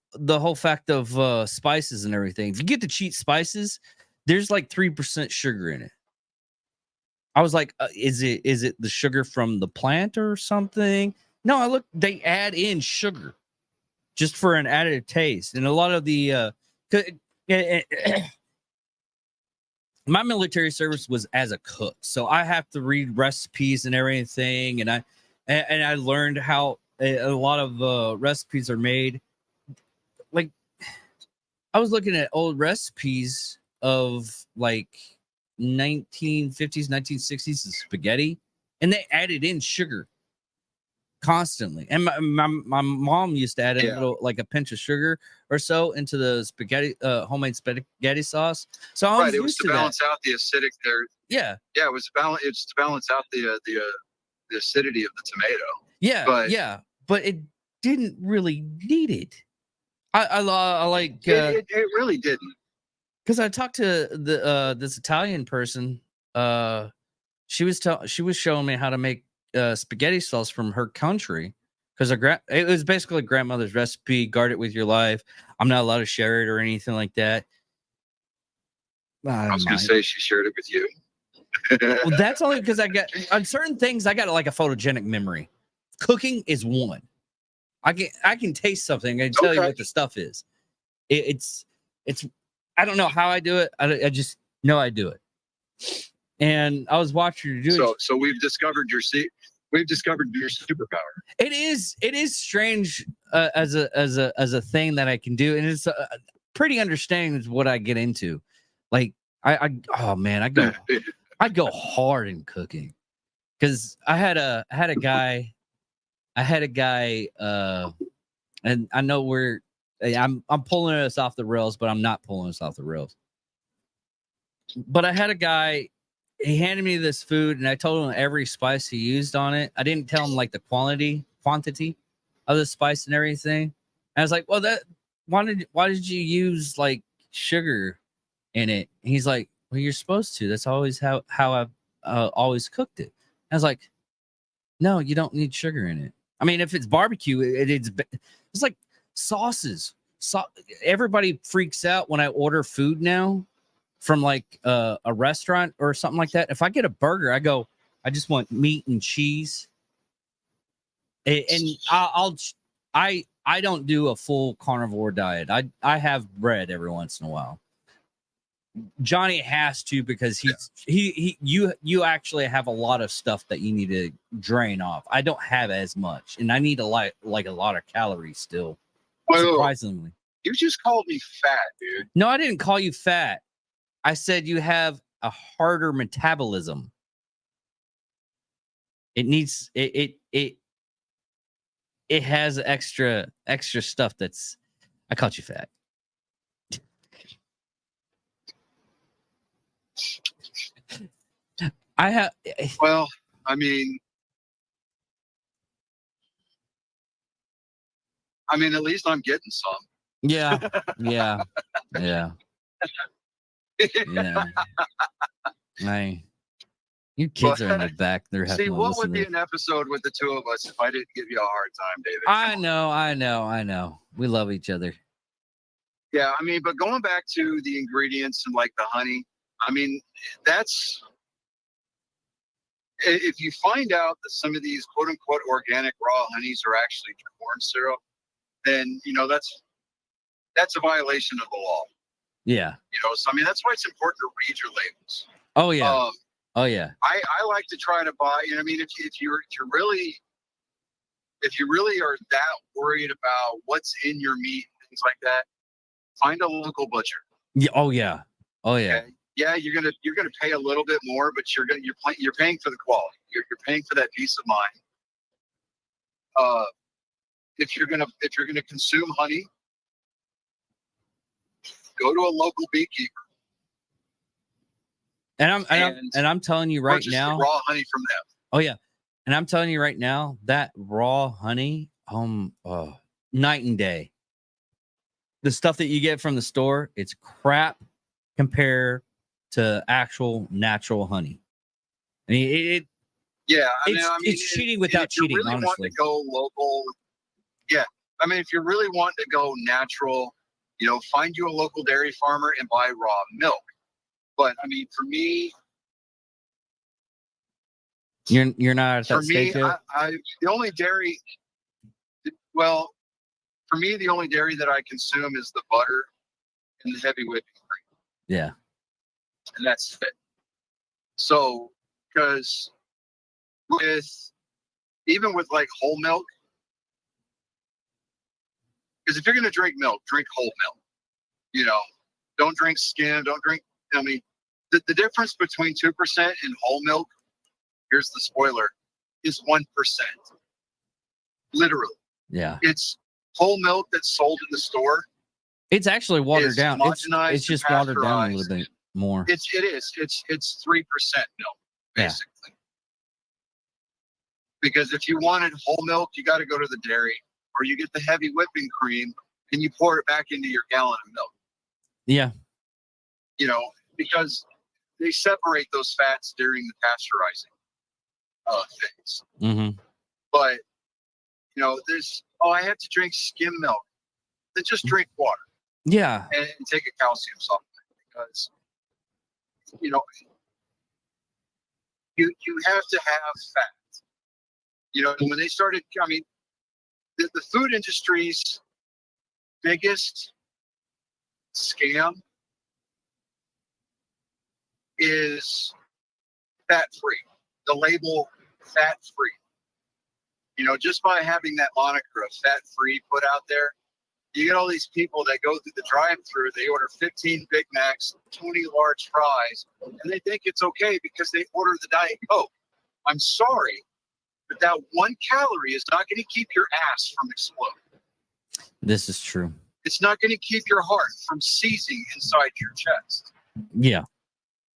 fact of spices and everything. If you get the cheap spices, there's like 3% sugar in it. I was like, is it the sugar from the plant or something? No, they add in sugar just for an added taste. And a lot of the my military service was as a cook, so I have to read recipes and everything, and I learned how a lot of recipes are made. Like, I was looking at old recipes of like 1950s, 1960s spaghetti, and they added in sugar constantly. And my mom used to add a little, like a pinch of sugar or so into the spaghetti, homemade spaghetti sauce. So I was it was to balance out the acidic there. Yeah, it was to balance out the acidity of the tomato. Yeah, but it didn't really need it. I like it really didn't. Because I talked to this Italian person. She was showing me how to make spaghetti sauce from her country, because it was basically grandmother's recipe. Guard it with your life. I'm not allowed to share it or anything like that. I was going to say she shared it with you. Well, that's only because I got on certain things. I got like a photogenic memory. Cooking is one. I can taste something and tell you what the stuff is. It's. I don't know how I do it. I just know I do it. And I was watching you do it. So we've discovered your superpower. It is strange as a thing that I can do, and it's pretty understanding is what I get into. Like oh man, I go hard in cooking because I had a guy, and I know I'm pulling us off the rails, but I'm not pulling us off the rails. But I had a guy. He handed me this food, and I told him every spice he used on it. I didn't tell him like the quantity of the spice and everything. And I was like, "Well, why did you use like sugar in it?" And he's like, "Well, you're supposed to. That's always how I've always cooked it." I was like, "No, you don't need sugar in it. I mean, if it's barbecue, it's like sauces. Everybody freaks out when I order food now from like a restaurant or something like that. If I get a burger, I just want meat and cheese. And I don't do a full carnivore diet. I have bread every once in a while. Johnny has to because you actually have a lot of stuff that you need to drain off. I don't have as much, and I need a lot of calories still. Surprisingly, you just called me fat, dude. No, I didn't call you fat. I said you have a harder metabolism. It needs it has extra stuff that's. I called you fat. I have. Well, I mean, at least I'm getting some. Yeah. You kids are in the back. They're having. See, what would be an episode with the two of us if I didn't give you a hard time, David? I know. We love each other. Yeah, I mean, but going back to the ingredients and like the honey, I mean, that's if you find out that some of these quote unquote organic raw honeys are actually corn syrup, then that's a violation of the law. Yeah. So I mean, that's why it's important to read your labels. Oh yeah. Oh yeah. I like to try to buy. I mean, if you really are that worried about what's in your meat and things like that, find a local butcher. Yeah. Oh yeah. Okay? Yeah, you're gonna pay a little bit more, but you're paying for the quality. You're paying for that peace of mind. If you're gonna consume honey, go to a local beekeeper. And I'm telling you right now, raw honey from them. Oh yeah, and I'm telling you right now that raw honey, night and day. The stuff that you get from the store, it's crap compared to actual natural honey. I mean, it's cheating without cheating. Really honestly, want to go local. Yeah, I mean, if you really want to go natural, find you a local dairy farmer and buy raw milk. But I mean, for me, you're not at that stage yet? the only dairy. Well, for me, the only dairy that I consume is the butter and the heavy whipping cream. Yeah, and that's it. So, because even with like whole milk, because if you're going to drink milk, drink whole milk. Don't drink skim. Don't drink. I mean, the difference between 2% and whole milk, here's the spoiler, is 1%. Literally. Yeah. It's whole milk that's sold in the store. It's actually watered down. It's just watered down a little bit more. It is. It's 3% milk, basically. Yeah. Because if you wanted whole milk, you got to go to the dairy, or you get the heavy whipping cream and you pour it back into your gallon of milk. Yeah. Because they separate those fats during the pasteurizing phase. Mm-hmm. But there's, I have to drink skim milk. Then just drink water Yeah. and take a calcium supplement because, you know, you have to have fat. When they started, I mean, the food industry's biggest scam is fat free. The label fat free. Just by having that moniker of fat free put out there, you get all these people that go through the drive-through. They order 15 Big Macs, 20 large fries, and they think it's okay because they order the Diet Coke. I'm sorry, but that 1 calorie is not going to keep your ass from exploding. This is true. It's not going to keep your heart from seizing inside your chest. Yeah.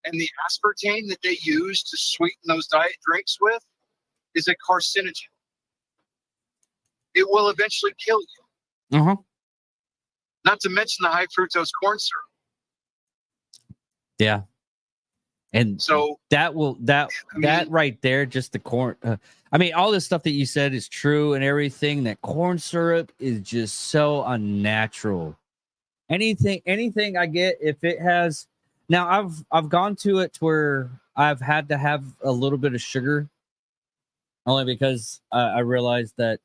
And the aspartame that they use to sweeten those diet drinks with is a carcinogen. It will eventually kill you. Uh-huh. Not to mention the high fructose corn syrup. Yeah. And so that right there, just the corn. All this stuff that you said is true and everything. That corn syrup is just so unnatural. Anything I get, if it has, now I've gone to it to where I've had to have a little bit of sugar, only because I realized that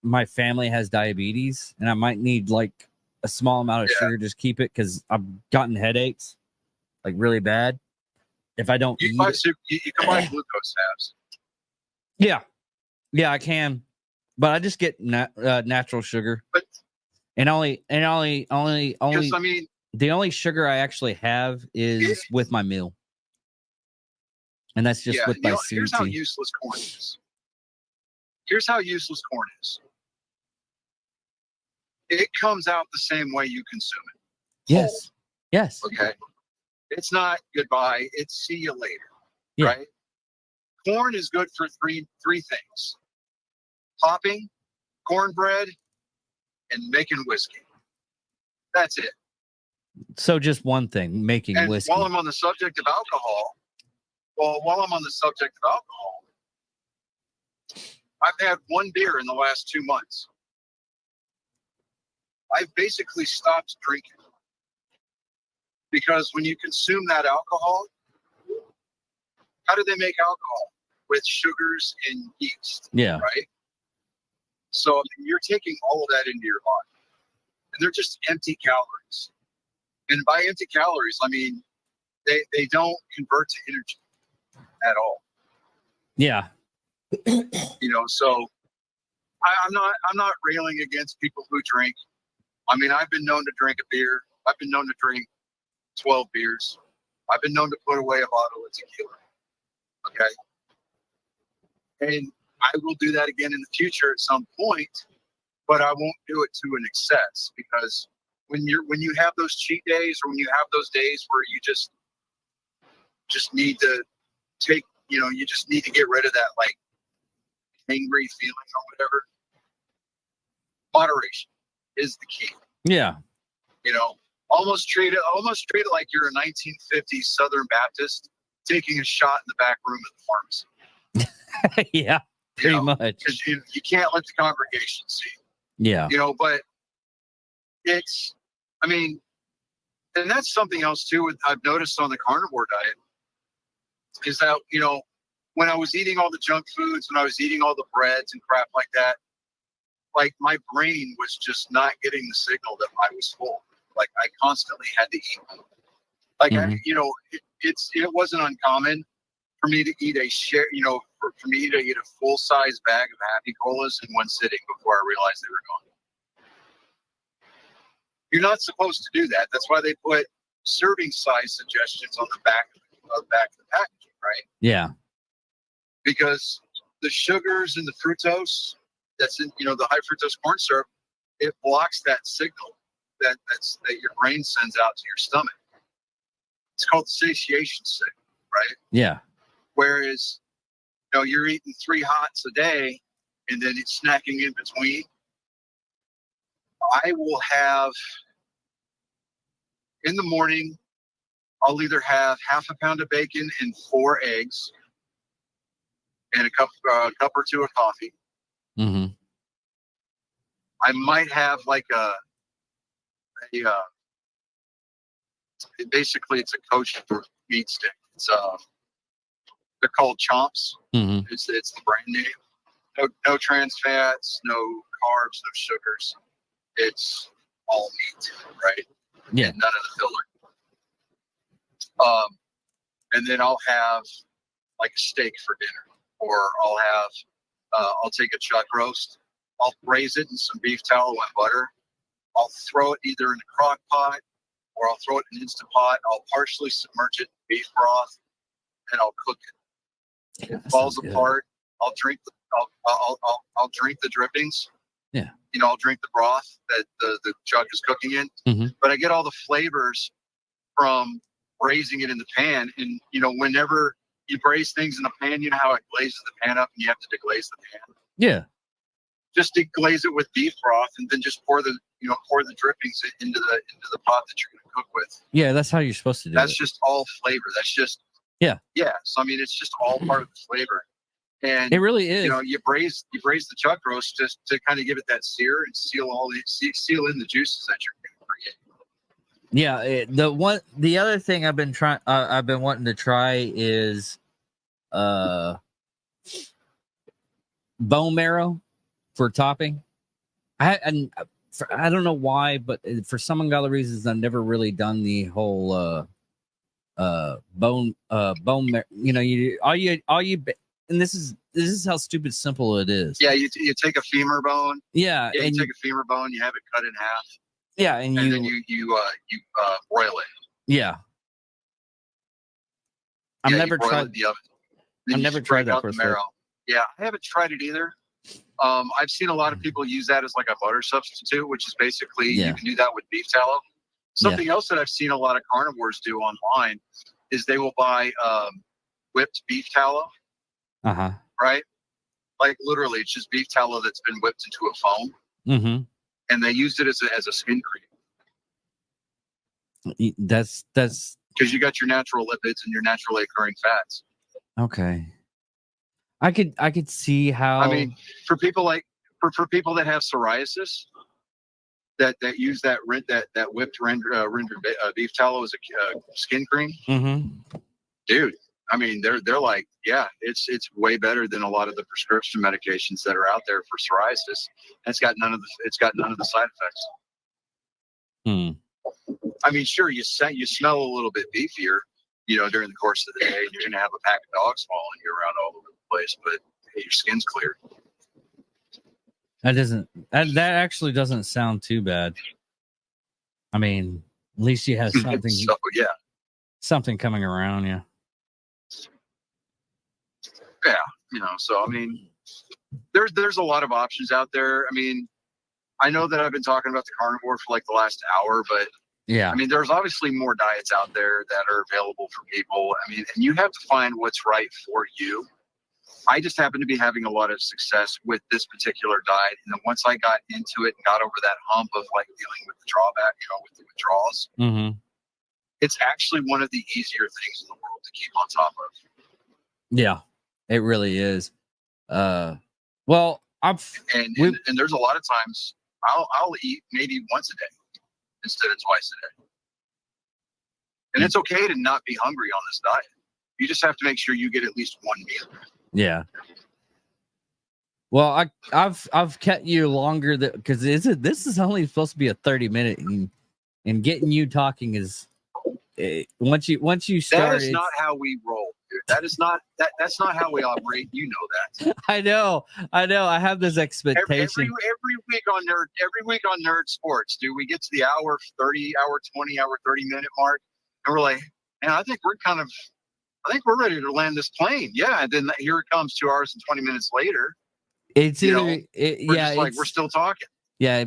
my family has diabetes and I might need like a small amount of sugar, just keep it, because I've gotten headaches like really bad if I don't eat it. You can buy glucose tabs. Yeah, I can, but I just get natural sugar. But and only because, the only sugar I actually have is with my meal, and that's just with my CBT. Here's how useless corn is. It comes out the same way you consume it. Yes. Okay. It's not goodbye. It's see you later. Yeah. Right. Corn is good for three things: popping, cornbread, and making whiskey. That's it. So just one thing, making whiskey. While I'm on the subject of alcohol, I've had 1 beer in the last 2 months. I've basically stopped drinking because when you consume that alcohol, how do they make alcohol? With sugars and yeast. Yeah. Right? So you're taking all of that into your body. And they're just empty calories. And by empty calories, I mean they don't convert to energy at all. Yeah. So I'm not railing against people who drink. I mean, I've been known to drink a beer. I've been known to drink 12 beers. I've been known to put away a bottle of tequila. Okay. And I will do that again in the future at some point, but I won't do it to an excess, because when you have those cheat days, or when you have those days where you just need to take, you just need to get rid of that like angry feeling or whatever. Moderation is the key. Yeah. Almost treat it like you're a 1950s Southern Baptist taking a shot in the back room of the pharmacy. Yeah, pretty much. Because you can't let the congregation see. Yeah. But it's, and that's something else too I've noticed on the carnivore diet is that, when I was eating all the junk foods, when I was eating all the breads and crap like that, like my brain was just not getting the signal that I was full. Like I constantly had to eat. Like, it wasn't uncommon for me to eat for me to eat a full size bag of Happy Colas in one sitting before I realized they were gone. You're not supposed to do that. That's why they put serving size suggestions on the back of the packaging, right? Yeah. Because the sugars and the fructose that's in, the high fructose corn syrup, it blocks that signal that your brain sends out to your stomach. It's called the satiation signal, right? Yeah. Whereas, you're eating 3 hots a day and then it's snacking in between. I will have, in the morning, I'll either have half a pound of bacon and 4 eggs and a cup or 2 of coffee. Mm-hmm. I might have like basically it's a kosher meat stick. It's they're called Chomps. Mhm. It's the brand name. No trans fats, no carbs, no sugars. It's all meat, right? Yeah. And none of the filler. And then I'll have like a steak for dinner, or I'll take a chuck roast. I'll braise it in some beef tallow and butter. I'll throw it either in a crock pot or I'll throw it in an Instant Pot. I'll partially submerge it in beef broth and I'll cook it. Yeah, It that falls sounds good. apart. I'll drink I'll drink the drippings. Yeah. I'll drink the broth that the chuck is cooking in. Mhm. But I get all the flavors from braising it in the pan. And whenever you braise things in the pan, you know how it glazes the pan up and you have to deglaze the pan. Yeah. Just deglaze it with beef broth and then just pour the drippings into the pot that you're going to cook with. Yeah, that's how you're supposed to do That's it. just all flavor. That's just Yeah. So I mean, it's just all part of the flavor. And It really is. you braise the chuck roast just to kind of give it that sear and seal in the juices that you're going to create. Yeah, the other thing I've been wanting to try is bone marrow for topping. I don't know why, but for some ungodly reasons, I've never really done the whole bone marrow. And this is how stupid simple it is. Yeah, you take a femur bone. Yeah, Yeah, and you take a femur bone, you have it cut in half, yeah, and then you broil it. yeah. I've Yeah, never you broil it tried. in the oven. Then I've you never just break tried that out the personally. marrow. Yeah, I haven't tried it either. I've seen a lot of people use that as like a butter substitute, which is basically Yeah. you can do that with beef tallow. Something else that I've seen a lot of carnivores do online is they will buy whipped beef tallow, right? Like literally, it's just beef tallow that's been whipped into a foam, Mm-hmm. and they used it as a skin cream That's because you got your natural lipids and your naturally occurring fats. okay. I could see how. I mean, for people for people that have psoriasis, that use that whipped rendered beef tallow as a skin cream, Mm-hmm. dude. I mean, they're like, yeah, it's way better than a lot of the prescription medications that are out there for psoriasis. And it's got none of the side effects. I mean, sure, you smell a little bit beefier, during the course of the day, and you're gonna have a pack of dogs following you around all over the place, but hey, your skin's clear. That actually doesn't sound too bad. I mean, at least you have something. So yeah, something coming around. Yeah. So I mean, there's a lot of options out there. I mean, I know that I've been talking about the carnivore for like the last hour, but Yeah. I mean, there's obviously more diets out there that are available for people. I mean, and you have to find what's right for you. I just happen to be having a lot of success with this particular diet. And then once I got into it and got over that hump of like dealing with the drawback, with the withdrawals, Mm-hmm. it's actually one of the easier things in the world to keep on top of. Yeah, it really is. Well, And there's a lot of times I'll eat maybe once a day instead of twice a day. And it's okay to not be hungry on this diet. You just have to make sure you get at least one meal. Yeah. Well, I've kept you longer because this is only supposed to be a 30-minute, and getting you talking is once you start. That is not how we roll, dude. That's not how we operate. You know that. I know. I have this expectation. Every week on Nerd Sports, dude, we get to the hour 30 minute mark, and we're like, man, I think we're ready to land this plane. Yeah, and then here it comes 2 hours and 20 minutes later. It's either we're still talking. Yeah,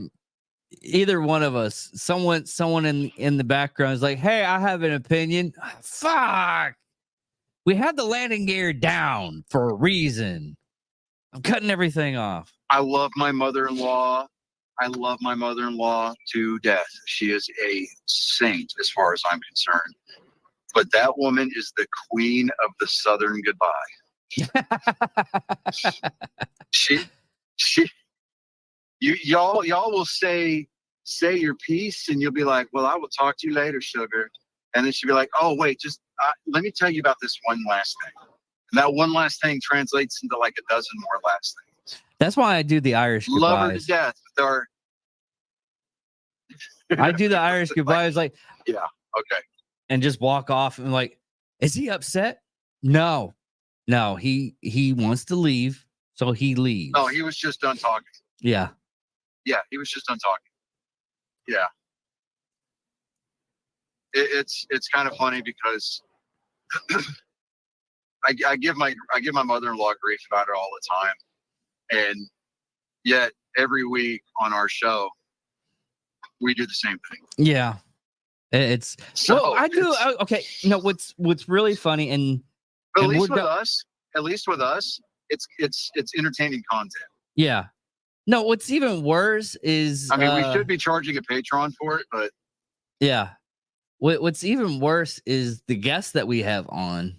either one of us. Someone in the background is like, "Hey, I have an opinion." Fuck. We had the landing gear down for a reason. I'm cutting everything off. I love my mother-in-law. To death. She is a saint as far as I'm concerned. But that woman is the queen of the Southern goodbye. she y'all will say your piece, and you'll be like, well, I will talk to you later, sugar. And then she'll be like, oh, wait, just let me tell you about this one last thing. And that one last thing translates into like a dozen more last things. That's why I do the Irish goodbyes. Love her to death. I do the Irish goodbyes, like, yeah, okay. and just walk off and like, is he upset? No, he wants to leave, so he leaves. No, he was just done talking. Yeah. Yeah, he was just done talking. Yeah. It's kind of funny because I give my mother-in-law grief about it all the time, and yet every week on our show we do the same thing. Yeah, it's so well, I do. Okay, you know what's really funny, and at least with us, it's entertaining content. Yeah. No, what's even worse is I mean, we should be charging a Patreon for it, but yeah. What's even worse is the guests that we have on.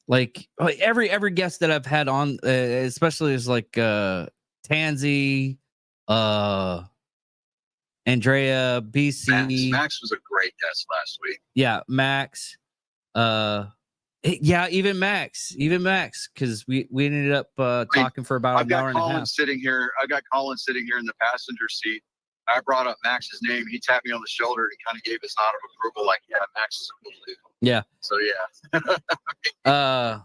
Like every guest that I've had on, especially is like Tansy, Andrea, BC. Max was a great guest last week. Yeah, Max. Yeah, even Max, because we ended up talking for about an hour and a half. I got Colin sitting here in the passenger seat. I brought up Max's name. He tapped me on the shoulder and kind of gave his nod of approval, like, "Yeah, Max is a cool dude." Yeah. So yeah.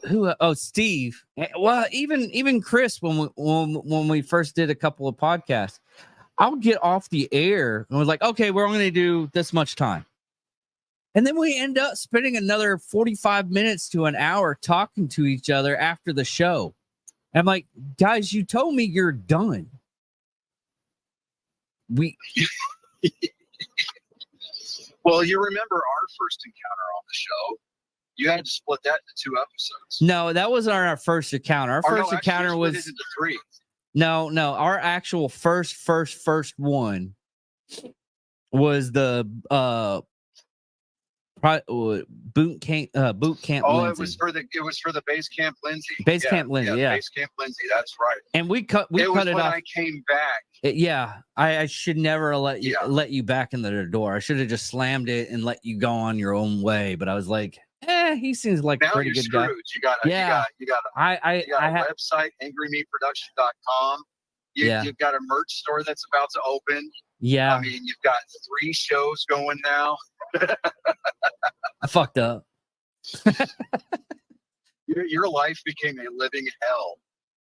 Who? Oh, Steve. Well, even Chris. When we first did a couple of podcasts, I'll get off the air and was like, "Okay, we're only going to do this much time." And then we end up spending another 45 minutes to an hour talking to each other after the show. And I'm like, guys, you told me you're done. Well, you remember our first encounter on the show. You had to split that into 2 episodes. No, that wasn't our first encounter. Our first encounter was into 3. No, our actual first one was the boot camp. Oh, Lindsay. it was for the base camp Lindsay. Base camp Lindsay, yeah. Base camp Lindsay. That's right. And we cut it when off. I came back. I should never let you back into the door. I should have just slammed it and let you go on your own way. But I was like, he seems like now a pretty you're good screwed. guy. You got a website, angrymeatproduction.com. You've got a merch store that's about to open. Yeah. I mean, you've got 3 shows going now. I fucked up. Your life became a living hell.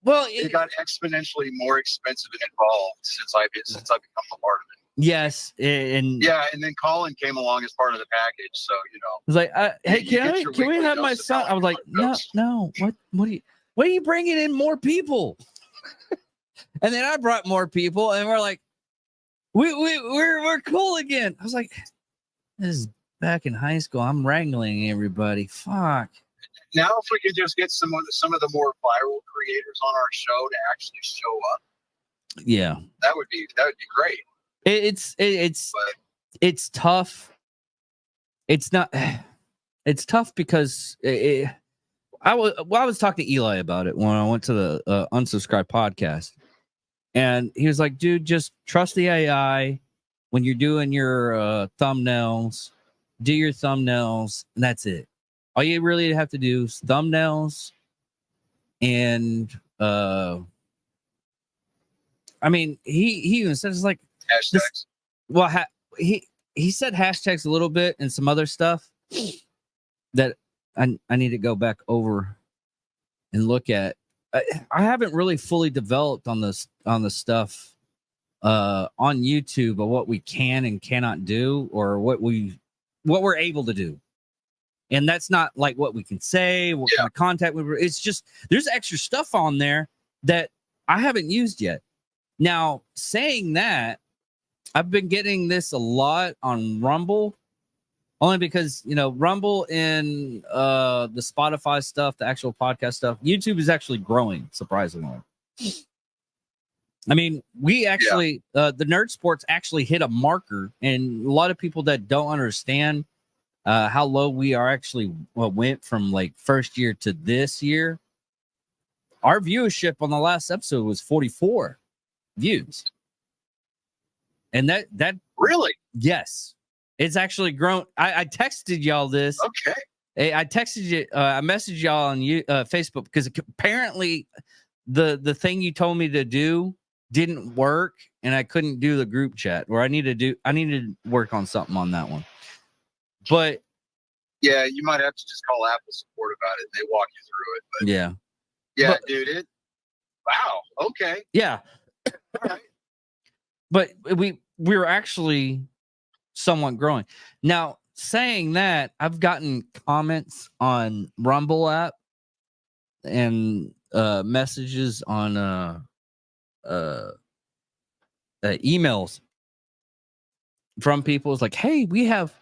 Well, it got exponentially more expensive and involved since I've become a part of it. Yes, and then Colin came along as part of the package. So it was like, hey, can we have my son? I was like, no. What are you bringing in more people? And then I brought more people, and we're like, we're cool again. I was like, this is back in high school. I'm wrangling everybody. Fuck. Now, if we could just get some of the more viral creators on our show to actually show up, yeah, that would be great. It's tough. It's not. It's tough because I was talking to Eli about it when I went to the Unsubscribed podcast, and he was like, "Dude, just trust the AI when you're doing your thumbnails. Do your thumbnails, and that's it. All you really have to do is thumbnails, and I mean, he even says like hashtags. He said hashtags a little bit and some other stuff that I need to go back over and look at. I haven't really fully developed on the stuff on YouTube of what we can and cannot do, or what we're able to do. And that's not like what we can say, what kind of contact it's just there's extra stuff on there that I haven't used yet. Now, saying that, I've been getting this a lot on Rumble, only because, Rumble and the Spotify stuff, the actual podcast stuff, YouTube is actually growing, surprisingly. I mean, we actually, the Nerd Sports actually hit a marker, and a lot of people that don't understand how low we are actually went from like first year to this year. our viewership on the last episode was 44 views. And that Really? yes, it's actually grown. I texted y'all this. Okay. I texted you. I messaged y'all on Facebook because apparently the thing you told me to do didn't work, and I couldn't do the group chat. Where I need to work on something on that one. But yeah, you might have to just call Apple support about it. They walk you through it. But yeah, yeah, but, dude. Wow. Okay. yeah. All right. But we're actually somewhat growing. Now, saying that, I've gotten comments on Rumble app and messages on emails from people. It's like, hey, we have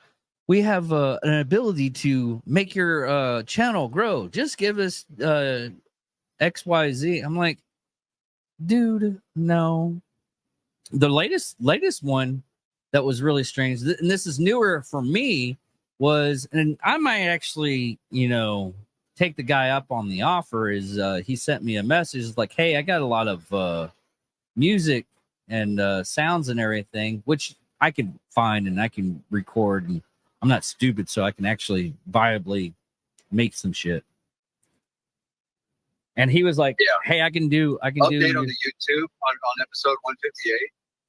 an ability to make your channel grow. Just give us XYZ. I'm like, dude, no. The latest one that was really strange, and this is newer for me, was, and I might actually, take the guy up on the offer, is he sent me a message like, hey, I got a lot of music and sounds and everything, which I can find and I can record, and I'm not stupid, so I can actually viably make some shit. And he was like, hey, I can do Update on the YouTube on episode 158.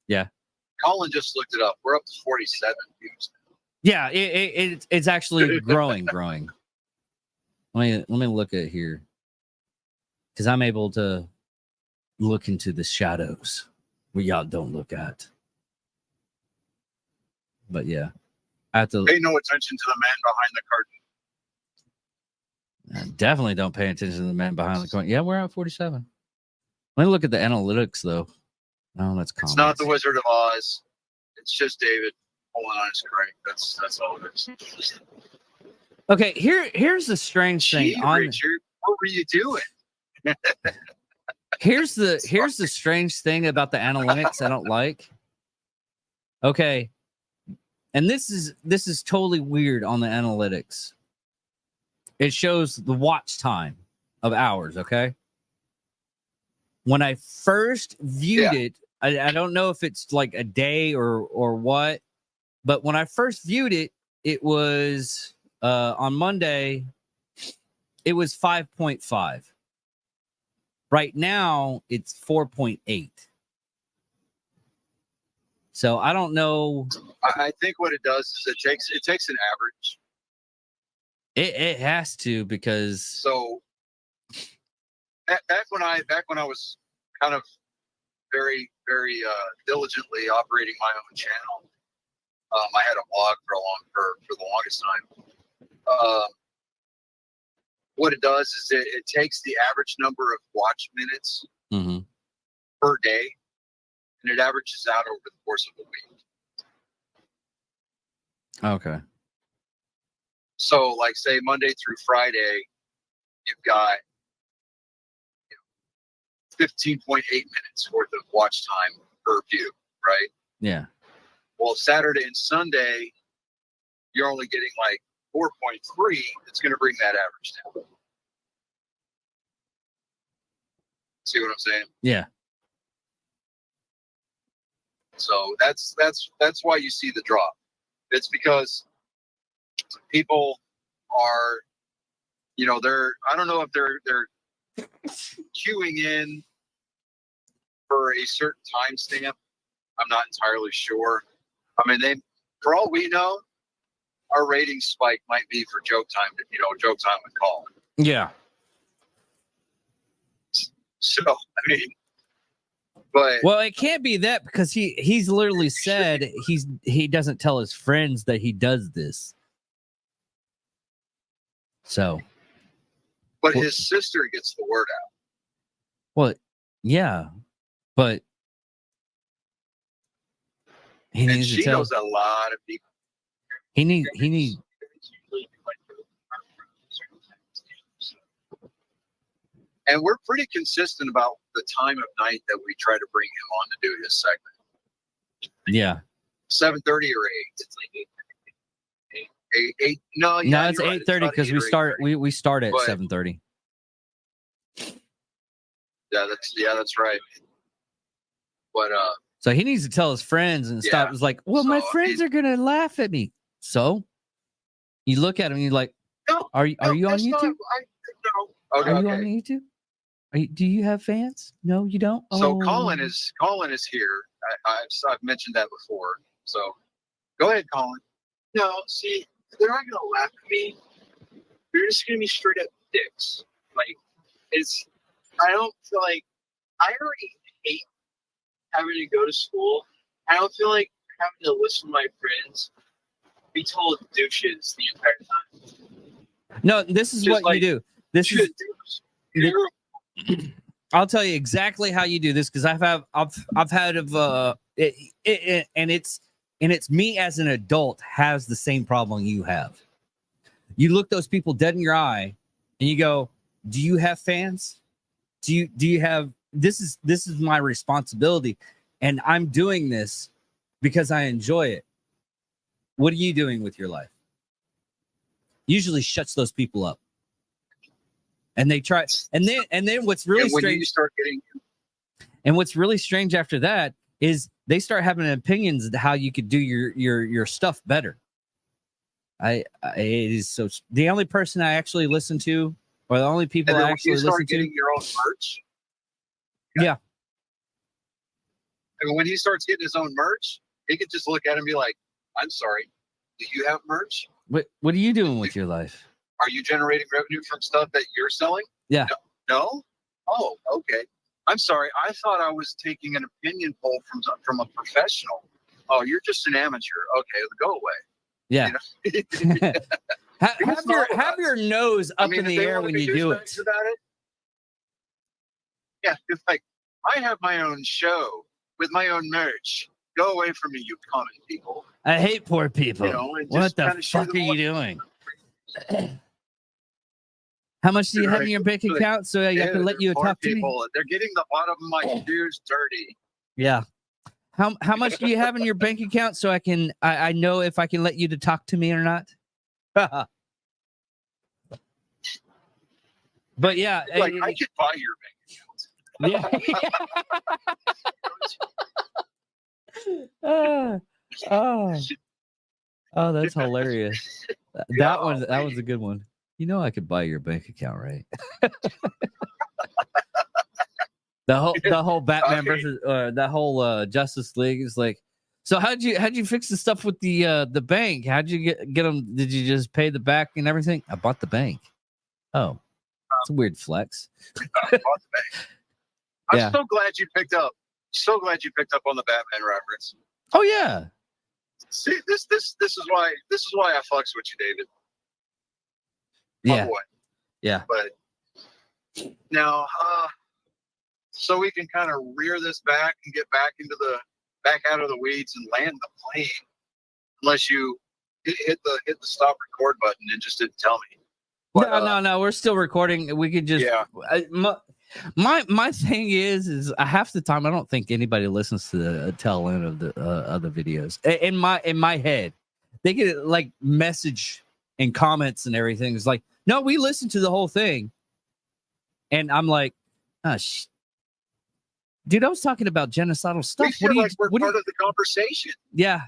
Yeah. Colin just looked it up. We're up to 47 views. Yeah, it's actually growing. Let me look at here, because I'm able to look into the shadows where y'all don't look at. But yeah, I have to pay no attention to the man behind the curtain. I definitely don't pay attention to the man behind the curtain. Yeah, we're at 47. Let me look at the analytics though. No, that's comments. It's not the Wizard of Oz. It's just David pulling on his crank. That's all it is. Okay, here's the strange thing. Richard, what were you doing? Here's the strange thing about the analytics I don't like. Okay. And this is totally weird on the analytics. It shows the watch time of hours, okay? When I first viewed it, I don't know if it's like a day or what, but when I first viewed it, it was on Monday, it was 5.5. Right now, it's 4.8. So I don't know. I think what it does is it takes an average. It has to, because so back when I was kind of very diligently operating my own channel, I had a blog for the longest time. What it does is it takes the average number of watch minutes per day, and it averages out over the course of a week. Okay. So, like, say Monday through Friday, you've got 15.8 minutes worth of watch time per view, right? Yeah. Well, Saturday and Sunday, you're only getting like 4.3. It's going to bring that average down. See what I'm saying? Yeah. So that's why you see the drop. It's because people are, I don't know if they're queuing in for a certain time stamp. I'm not entirely sure. I mean, for all we know, our rating spike might be for Joke Time, Joke Time with Colin. Yeah. So, I mean, but well, it can't be that, because he's literally said he doesn't tell his friends that he does this. So, but his sister gets the word out. Well, yeah, but and she knows a lot of people. He needs. And we're pretty consistent about the time of night that we try to bring him on to do his segment. Yeah. 7:30 or 8. It's like 8. No, it's 8:30 because we start at 7:30. That's right. But So he needs to tell his friends and stop. Yeah. It's like, well, my So, I friends mean- are gonna laugh at me. So you look at him and you're like, no, are you on that's YouTube? not- no. Okay, Are you okay. on YouTube? Do you have fans? No, you don't. So Oh. Colin is here. I've mentioned that before. So go ahead, Colin. No, see, they're not gonna laugh at me. They're just gonna be straight up dicks. Like, I don't feel like I already hate having to go to school. I don't feel like having to listen to my friends be told douches the entire time. No, this is Just what you like, do. This is. You're I'll tell you exactly how you do this because I've had and it's me as an adult has the same problem you have. You look those people dead in your eye and you go, do you have fans? Do you have this is my responsibility and I'm doing this because I enjoy it. What are you doing with your life? Usually shuts those people up. And they try and then what's really And when strange you start getting and what's really strange after that is they start having opinions of how you could do your stuff better. It is so the only person I actually listen to, or the only people and then I when actually you start listen to. getting your own merch. Yeah. And when he starts getting his own merch, he could just look at it and be like, "I'm sorry, do you have merch? What are you doing with your life? Are you generating revenue from stuff that you're selling?" Yeah. No? Oh, okay. I'm sorry. I thought I was taking an opinion poll from a professional. Oh, you're just an amateur. Okay, go away. Yeah. You know? have your nose up in if the they air wanna when be you do it. douchebags about it. Yeah, it's like I have my own show with my own merch. Go away from me, you common people. I hate poor people. You know, and What just the kinda show fuck are them you what- doing? How much do you have in your bank Right. account so I can let you poor talk to me? people, they're getting the bottom of my shoes dirty. Yeah. How much do you have in your bank account so I know if I can let you to talk to me or not? But yeah, Like I could buy your bank account. yeah. Oh, that's hilarious. That was a good one. You know, I could buy your bank account, right? the whole Batman Okay. versus that whole Justice League is like. So how'd you fix the stuff with the bank? How'd you get them? Did you just pay the back and everything? I bought the bank. Oh, it's a weird flex. I'm Yeah. so glad you picked up. So glad you picked up on the Batman reference. Oh yeah, See, this is why I fucks with you, David. My yeah, boy. yeah. But now, so we can kind of rear this back and get back out of the weeds and land the plane, unless you hit the stop record button and just didn't tell me. But, No. We're still recording. We could just. Yeah. My thing is half the time I don't think anybody listens to the tail end of the videos. In my head, they get like message and comments and everything. It's like, no, we listened to the whole thing, and I'm like, dude, I was talking about genocidal stuff. we feel like we're part of the conversation. Yeah.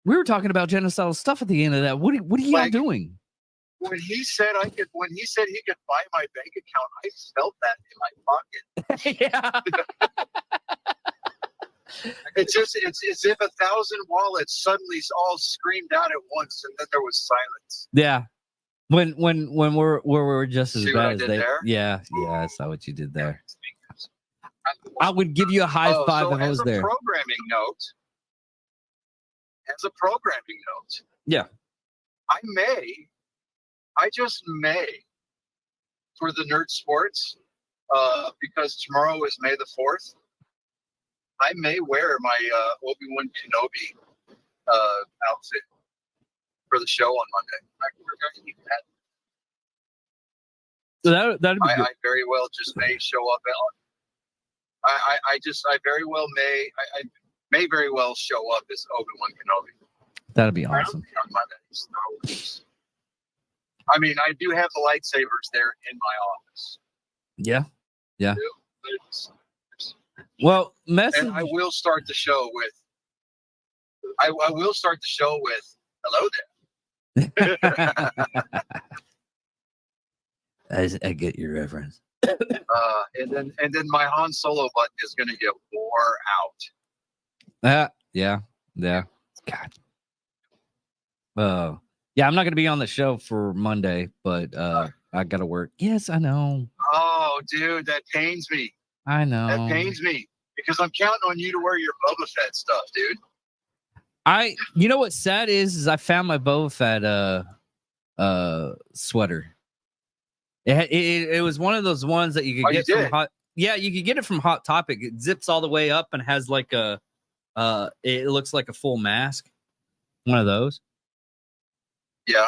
We were talking about genocidal stuff at the end of that. What are y'all Like- doing? When he said he could buy my bank account, I felt that in my pocket. Yeah. It's as if 1,000 wallets suddenly all screamed out at once, and then there was silence. Yeah. When we're just as See what I bad as did they. there? Yeah, I saw what you did there. I would give you a high five so if I was there. As a programming note. Yeah. I just may, for the Nerd Sports, because tomorrow is May the 4th, I may wear my Obi-Wan Kenobi outfit for the show on Monday. We're going to keep that. So that'd be good. I very well just may show up I very well may very well show up as Obi-Wan Kenobi That'd be awesome. on Monday. Star Wars. I mean, I do have the lightsabers there in my office. Yeah. Yeah. It's- Well, message. And I will start the show with. I will start the show with hello there. I get your reference. And then my Han Solo button is going to get wore out. Yeah. God. Yeah, I'm not gonna be on the show for Monday, but I gotta work. Yes, I know. Oh, dude, that pains me. I know. That pains me because I'm counting on you to wear your Boba Fett stuff, dude. You know what's sad is I found my Boba Fett sweater. It was one of those ones that you could get from Hot. Yeah, you could get it from Hot Topic. It zips all the way up and has like a it looks like a full mask. One of those. Yeah,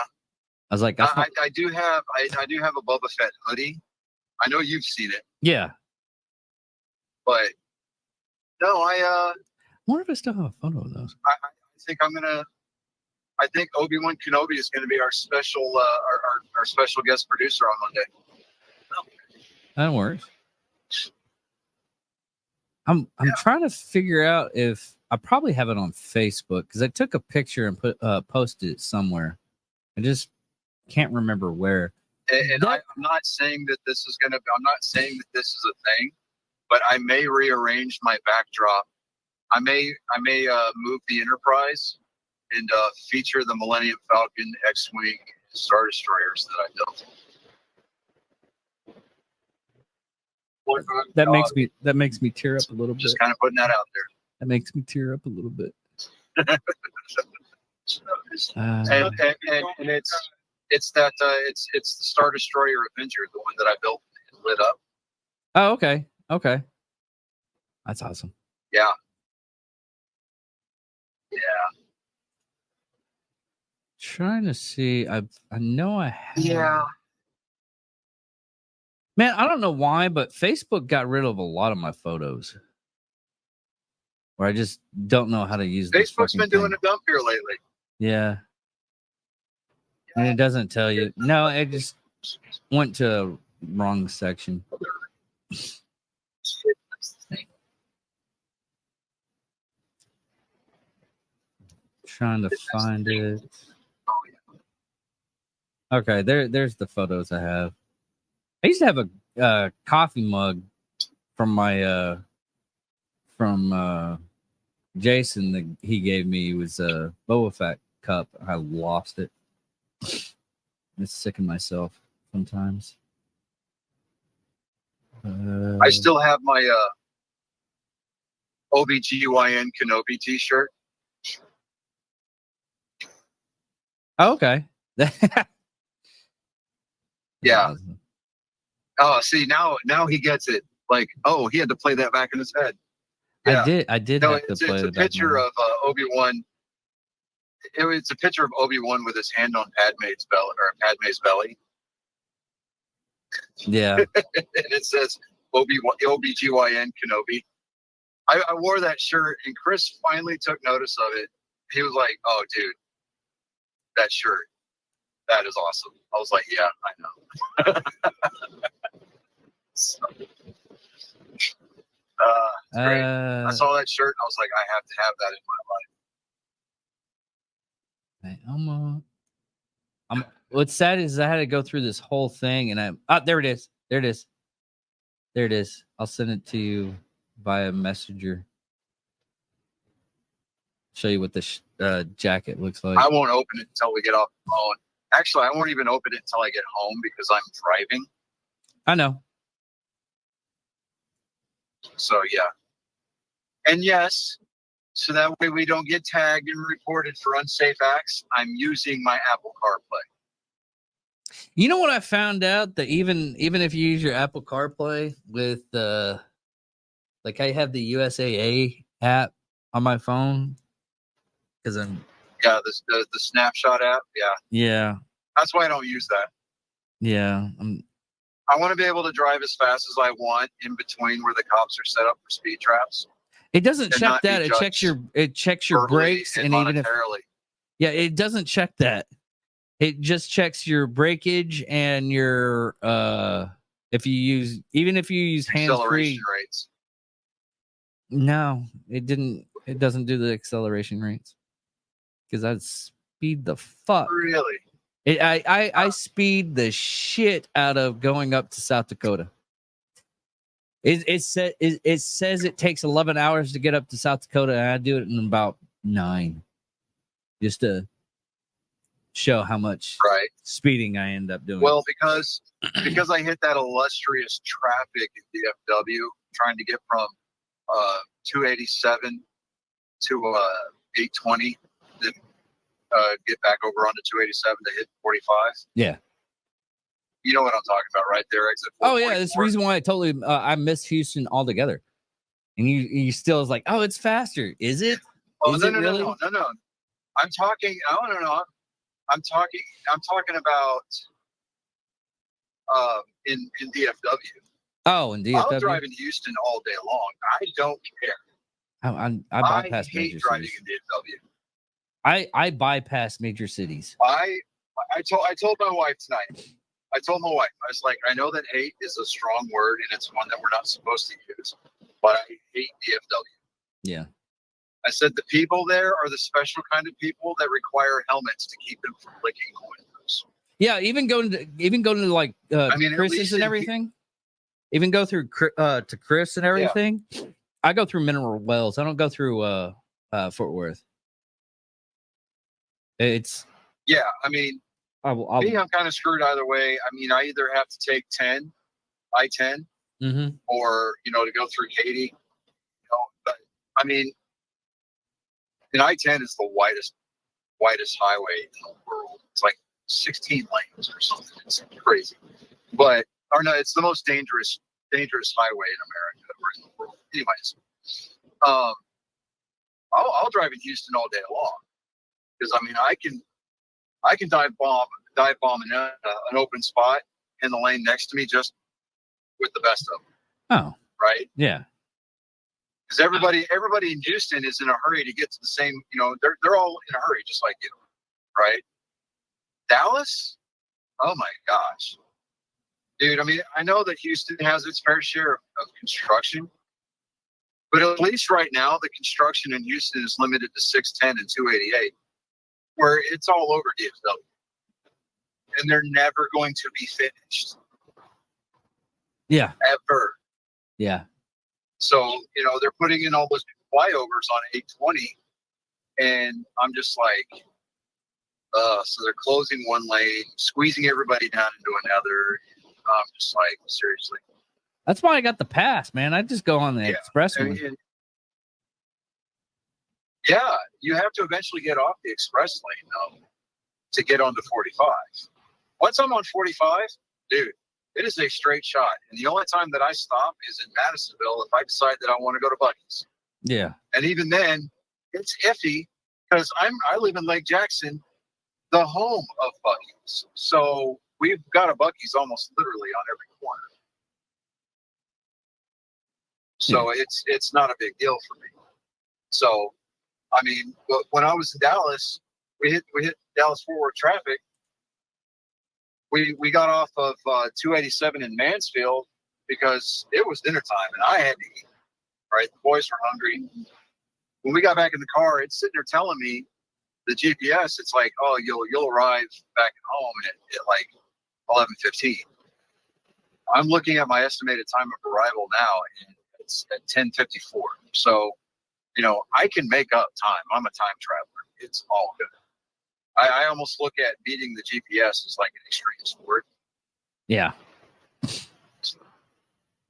I was like, I do have a Boba Fett hoodie. I know you've seen it, yeah. but no, I wonder if I still have a photo of those. I think Obi-Wan Kenobi is going to be our special our special guest producer on Monday. That works. I'm trying to figure out if I probably have it on Facebook because I took a picture and posted it somewhere. I just can't remember where. And I'm not saying that this is going to. I'm not saying that this is a thing, but I may rearrange my backdrop. I may move the Enterprise and feature the Millennium Falcon, X-wing, Star Destroyers that I built. That makes me tear up a little bit. Just kind of putting that out there. That makes me tear up a little bit. And it's the Star Destroyer Avenger, the one that I built and lit up. Oh, okay. That's awesome. Yeah. Trying to see. I know I have. Yeah. Man, I don't know why, but Facebook got rid of a lot of my photos. Or I just don't know how to use this Facebook's fucking been doing thing. a dump here lately. Yeah. And it doesn't tell you. No, it just went to a wrong section. Trying to find it. Okay, there's the photos I have. I used to have a coffee mug from my Jason that he gave me. It was a Boba Fett cup. I lost it. I'm sick of myself sometimes. I still have my OBGYN Kenobi t-shirt. Oh, okay. Yeah. Oh, see, now he gets it. Like, oh, he had to play that back in his head. Yeah. I did No, have to it's play a picture of Obi-Wan. It's a picture of Obi-Wan with his hand on Padme's belly. Yeah. And it says OBGYN Kenobi. I wore that shirt, and Chris finally took notice of it. He was like, "Oh, dude, that shirt, that is awesome." I was like, "Yeah, I know." So, great. I saw that shirt, and I was like, "I have to have that in my life." What's sad is I had to go through this whole thing, and there it is. There it is. I'll send it to you via Messenger. Show you what the jacket looks like. I won't open it until we get off the phone. Actually, I won't even open it until I get home because I'm driving. I know. So yeah. And yes, so that way we don't get tagged and reported for unsafe acts, I'm using my Apple CarPlay. You know what I found out? That even if you use your Apple CarPlay with like I have the USAA app on my phone because I'm the snapshot app. yeah That's why I don't use that. I want to be able to drive as fast as I want in between where the cops are set up for speed traps. It doesn't And check not be that. It checks your verbally brakes and even if monetarily. it doesn't check that. It just checks your breakage and your if you use hands free, acceleration rates. no, it didn't. It doesn't do the acceleration rates because I speed the fuck. Really? I speed the shit out of going up to South Dakota. It says it takes 11 hours to get up to South Dakota, and I do it in about 9, just to show how much Right. speeding I end up doing. Well, because I hit that illustrious traffic in DFW, trying to get from 287 to 820, then get back over onto 287 to hit 45. Yeah. You know what I'm talking about, right there. Exit. Oh yeah, that's the 444. reason why I totally I miss Houston altogether. And you still is like, oh, it's faster. Is it? Oh, Is no, it no, really? no. I'm talking. No. I'm talking about in DFW. Oh, in I'll DFW. drive in Houston all day long. I don't care. I bypass hate major driving cities. in DFW. I bypass major cities. I told my wife tonight. I told my wife, I was like, I know that hate is a strong word and it's one that we're not supposed to use, but I hate DFW. Yeah. I said the people there are the special kind of people that require helmets to keep them from licking the windows. Yeah, even going to like I mean, at Chris's least and in- everything. Even go through to Chris and everything. I go through Mineral Wells. I don't go through Fort Worth. It's Yeah, I mean, I'll me, I'm kind of screwed either way. I mean, I either have to take I-10, mm-hmm. or to go through Katy. But I mean, and I-10 is the widest highway in the world. It's like 16 lanes or something. It's crazy. But it's the most dangerous highway in America or in the world. Anyways, I'll drive in Houston all day long because I mean I can dive bomb in an open spot in the lane next to me just with the best of them. Oh, right? Yeah. Because everybody in Houston is in a hurry to get to the same. They're all in a hurry, just like you, right? Dallas, oh my gosh, dude. I mean, I know that Houston has its fair share of construction, but at least right now, the construction in Houston is limited to 610 and 288, where it's all over DFW, and they're never going to be finished. Yeah. Ever. Yeah. So, they're putting in all those flyovers on 820, and I'm just like, so they're closing one lane, squeezing everybody down into another. I'm just like, seriously. That's why I got the pass, man. I just go on the express one. And yeah, you have to eventually get off the express lane, though, to get onto 45. Once I'm on 45, dude, it is a straight shot. And the only time that I stop is in Madisonville if I decide that I want to go to Buc-ee's. Yeah. And even then, it's iffy because I live in Lake Jackson, the home of Buc-ee's. So we've got a Buc-ee's almost literally on every corner. So it's not a big deal for me. So, I mean, when I was in Dallas, we hit Dallas Fort Worth traffic. We got off of 287 in Mansfield because it was dinner time and I had to eat. Right, the boys were hungry. When we got back in the car, it's sitting there telling me the GPS. It's like, oh, you'll arrive back at home at like 11:15. I'm looking at my estimated time of arrival now, and it's at 10:54. So, I can make up time. I'm a time traveler. It's all good. I almost look at beating the GPS as like an extreme sport. Yeah.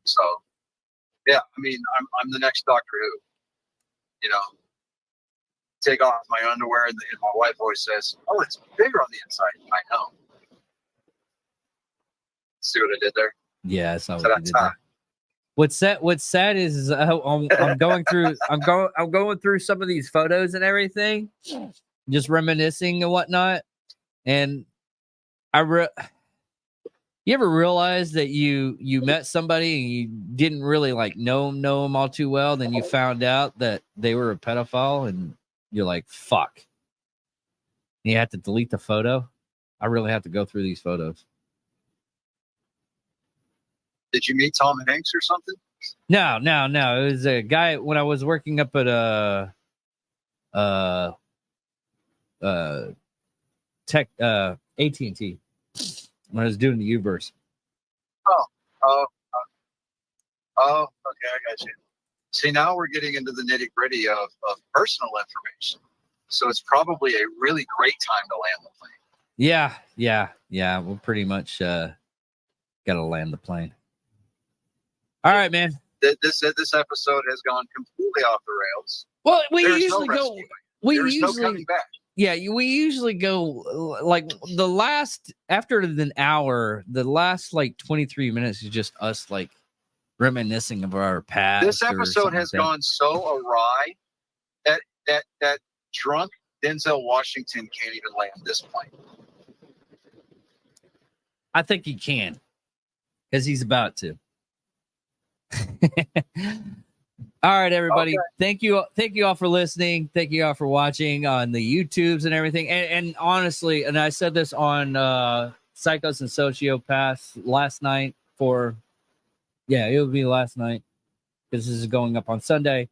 So, yeah, I mean, I'm the next Doctor Who. Take off my underwear, and my wife always says, "Oh, it's bigger on the inside." I know. See what I did there? Yeah, I saw what So you that's did there. What's sad is I'm going through I'm going through some of these photos and everything, just reminiscing and whatnot. And you ever realize that you met somebody and you didn't really like know them all too well, then you found out that they were a pedophile and you're like, fuck. And you have to delete the photo. I really have to go through these photos. Did you meet Tom Hanks or something? No. It was a guy when I was working up at tech AT&T when I was doing the Uverse. Oh, okay, I got you. See, now we're getting into the nitty gritty of personal information. So it's probably a really great time to land the plane. Yeah. We'll pretty much got to land the plane. All right, man. This episode has gone completely off the rails. Well, we There's usually no go. rescuing. We There's usually no coming back. Yeah, we usually go like the last after an hour, the last like 23 minutes is just us like reminiscing of our past. This episode has gone so awry that drunk Denzel Washington can't even land this plane. I think he can, because he's about to. All right, everybody. Okay. Thank you all for listening. Thank you all for watching on the YouTubes and everything. And honestly, and I said this on Psychos and Sociopaths last night it would be last night because this is going up on Sunday.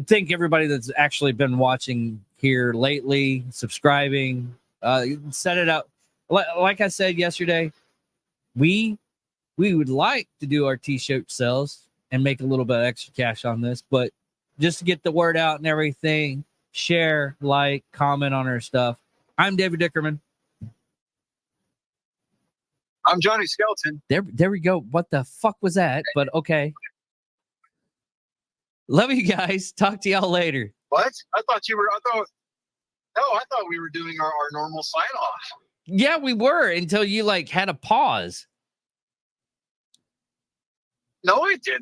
Thank everybody that's actually been watching here lately, subscribing, set it up. Like I said yesterday, we would like to do our t-shirt sales and make a little bit of extra cash on this, but just to get the word out and everything, share, like, comment on our stuff. I'm David Dickerman. I'm Johnny Skeleton. There we go. What the fuck was that? But okay. Love you guys. Talk to y'all later. What? I thought we were doing our normal sign off. Yeah, we were until you like had a pause. No, I didn't.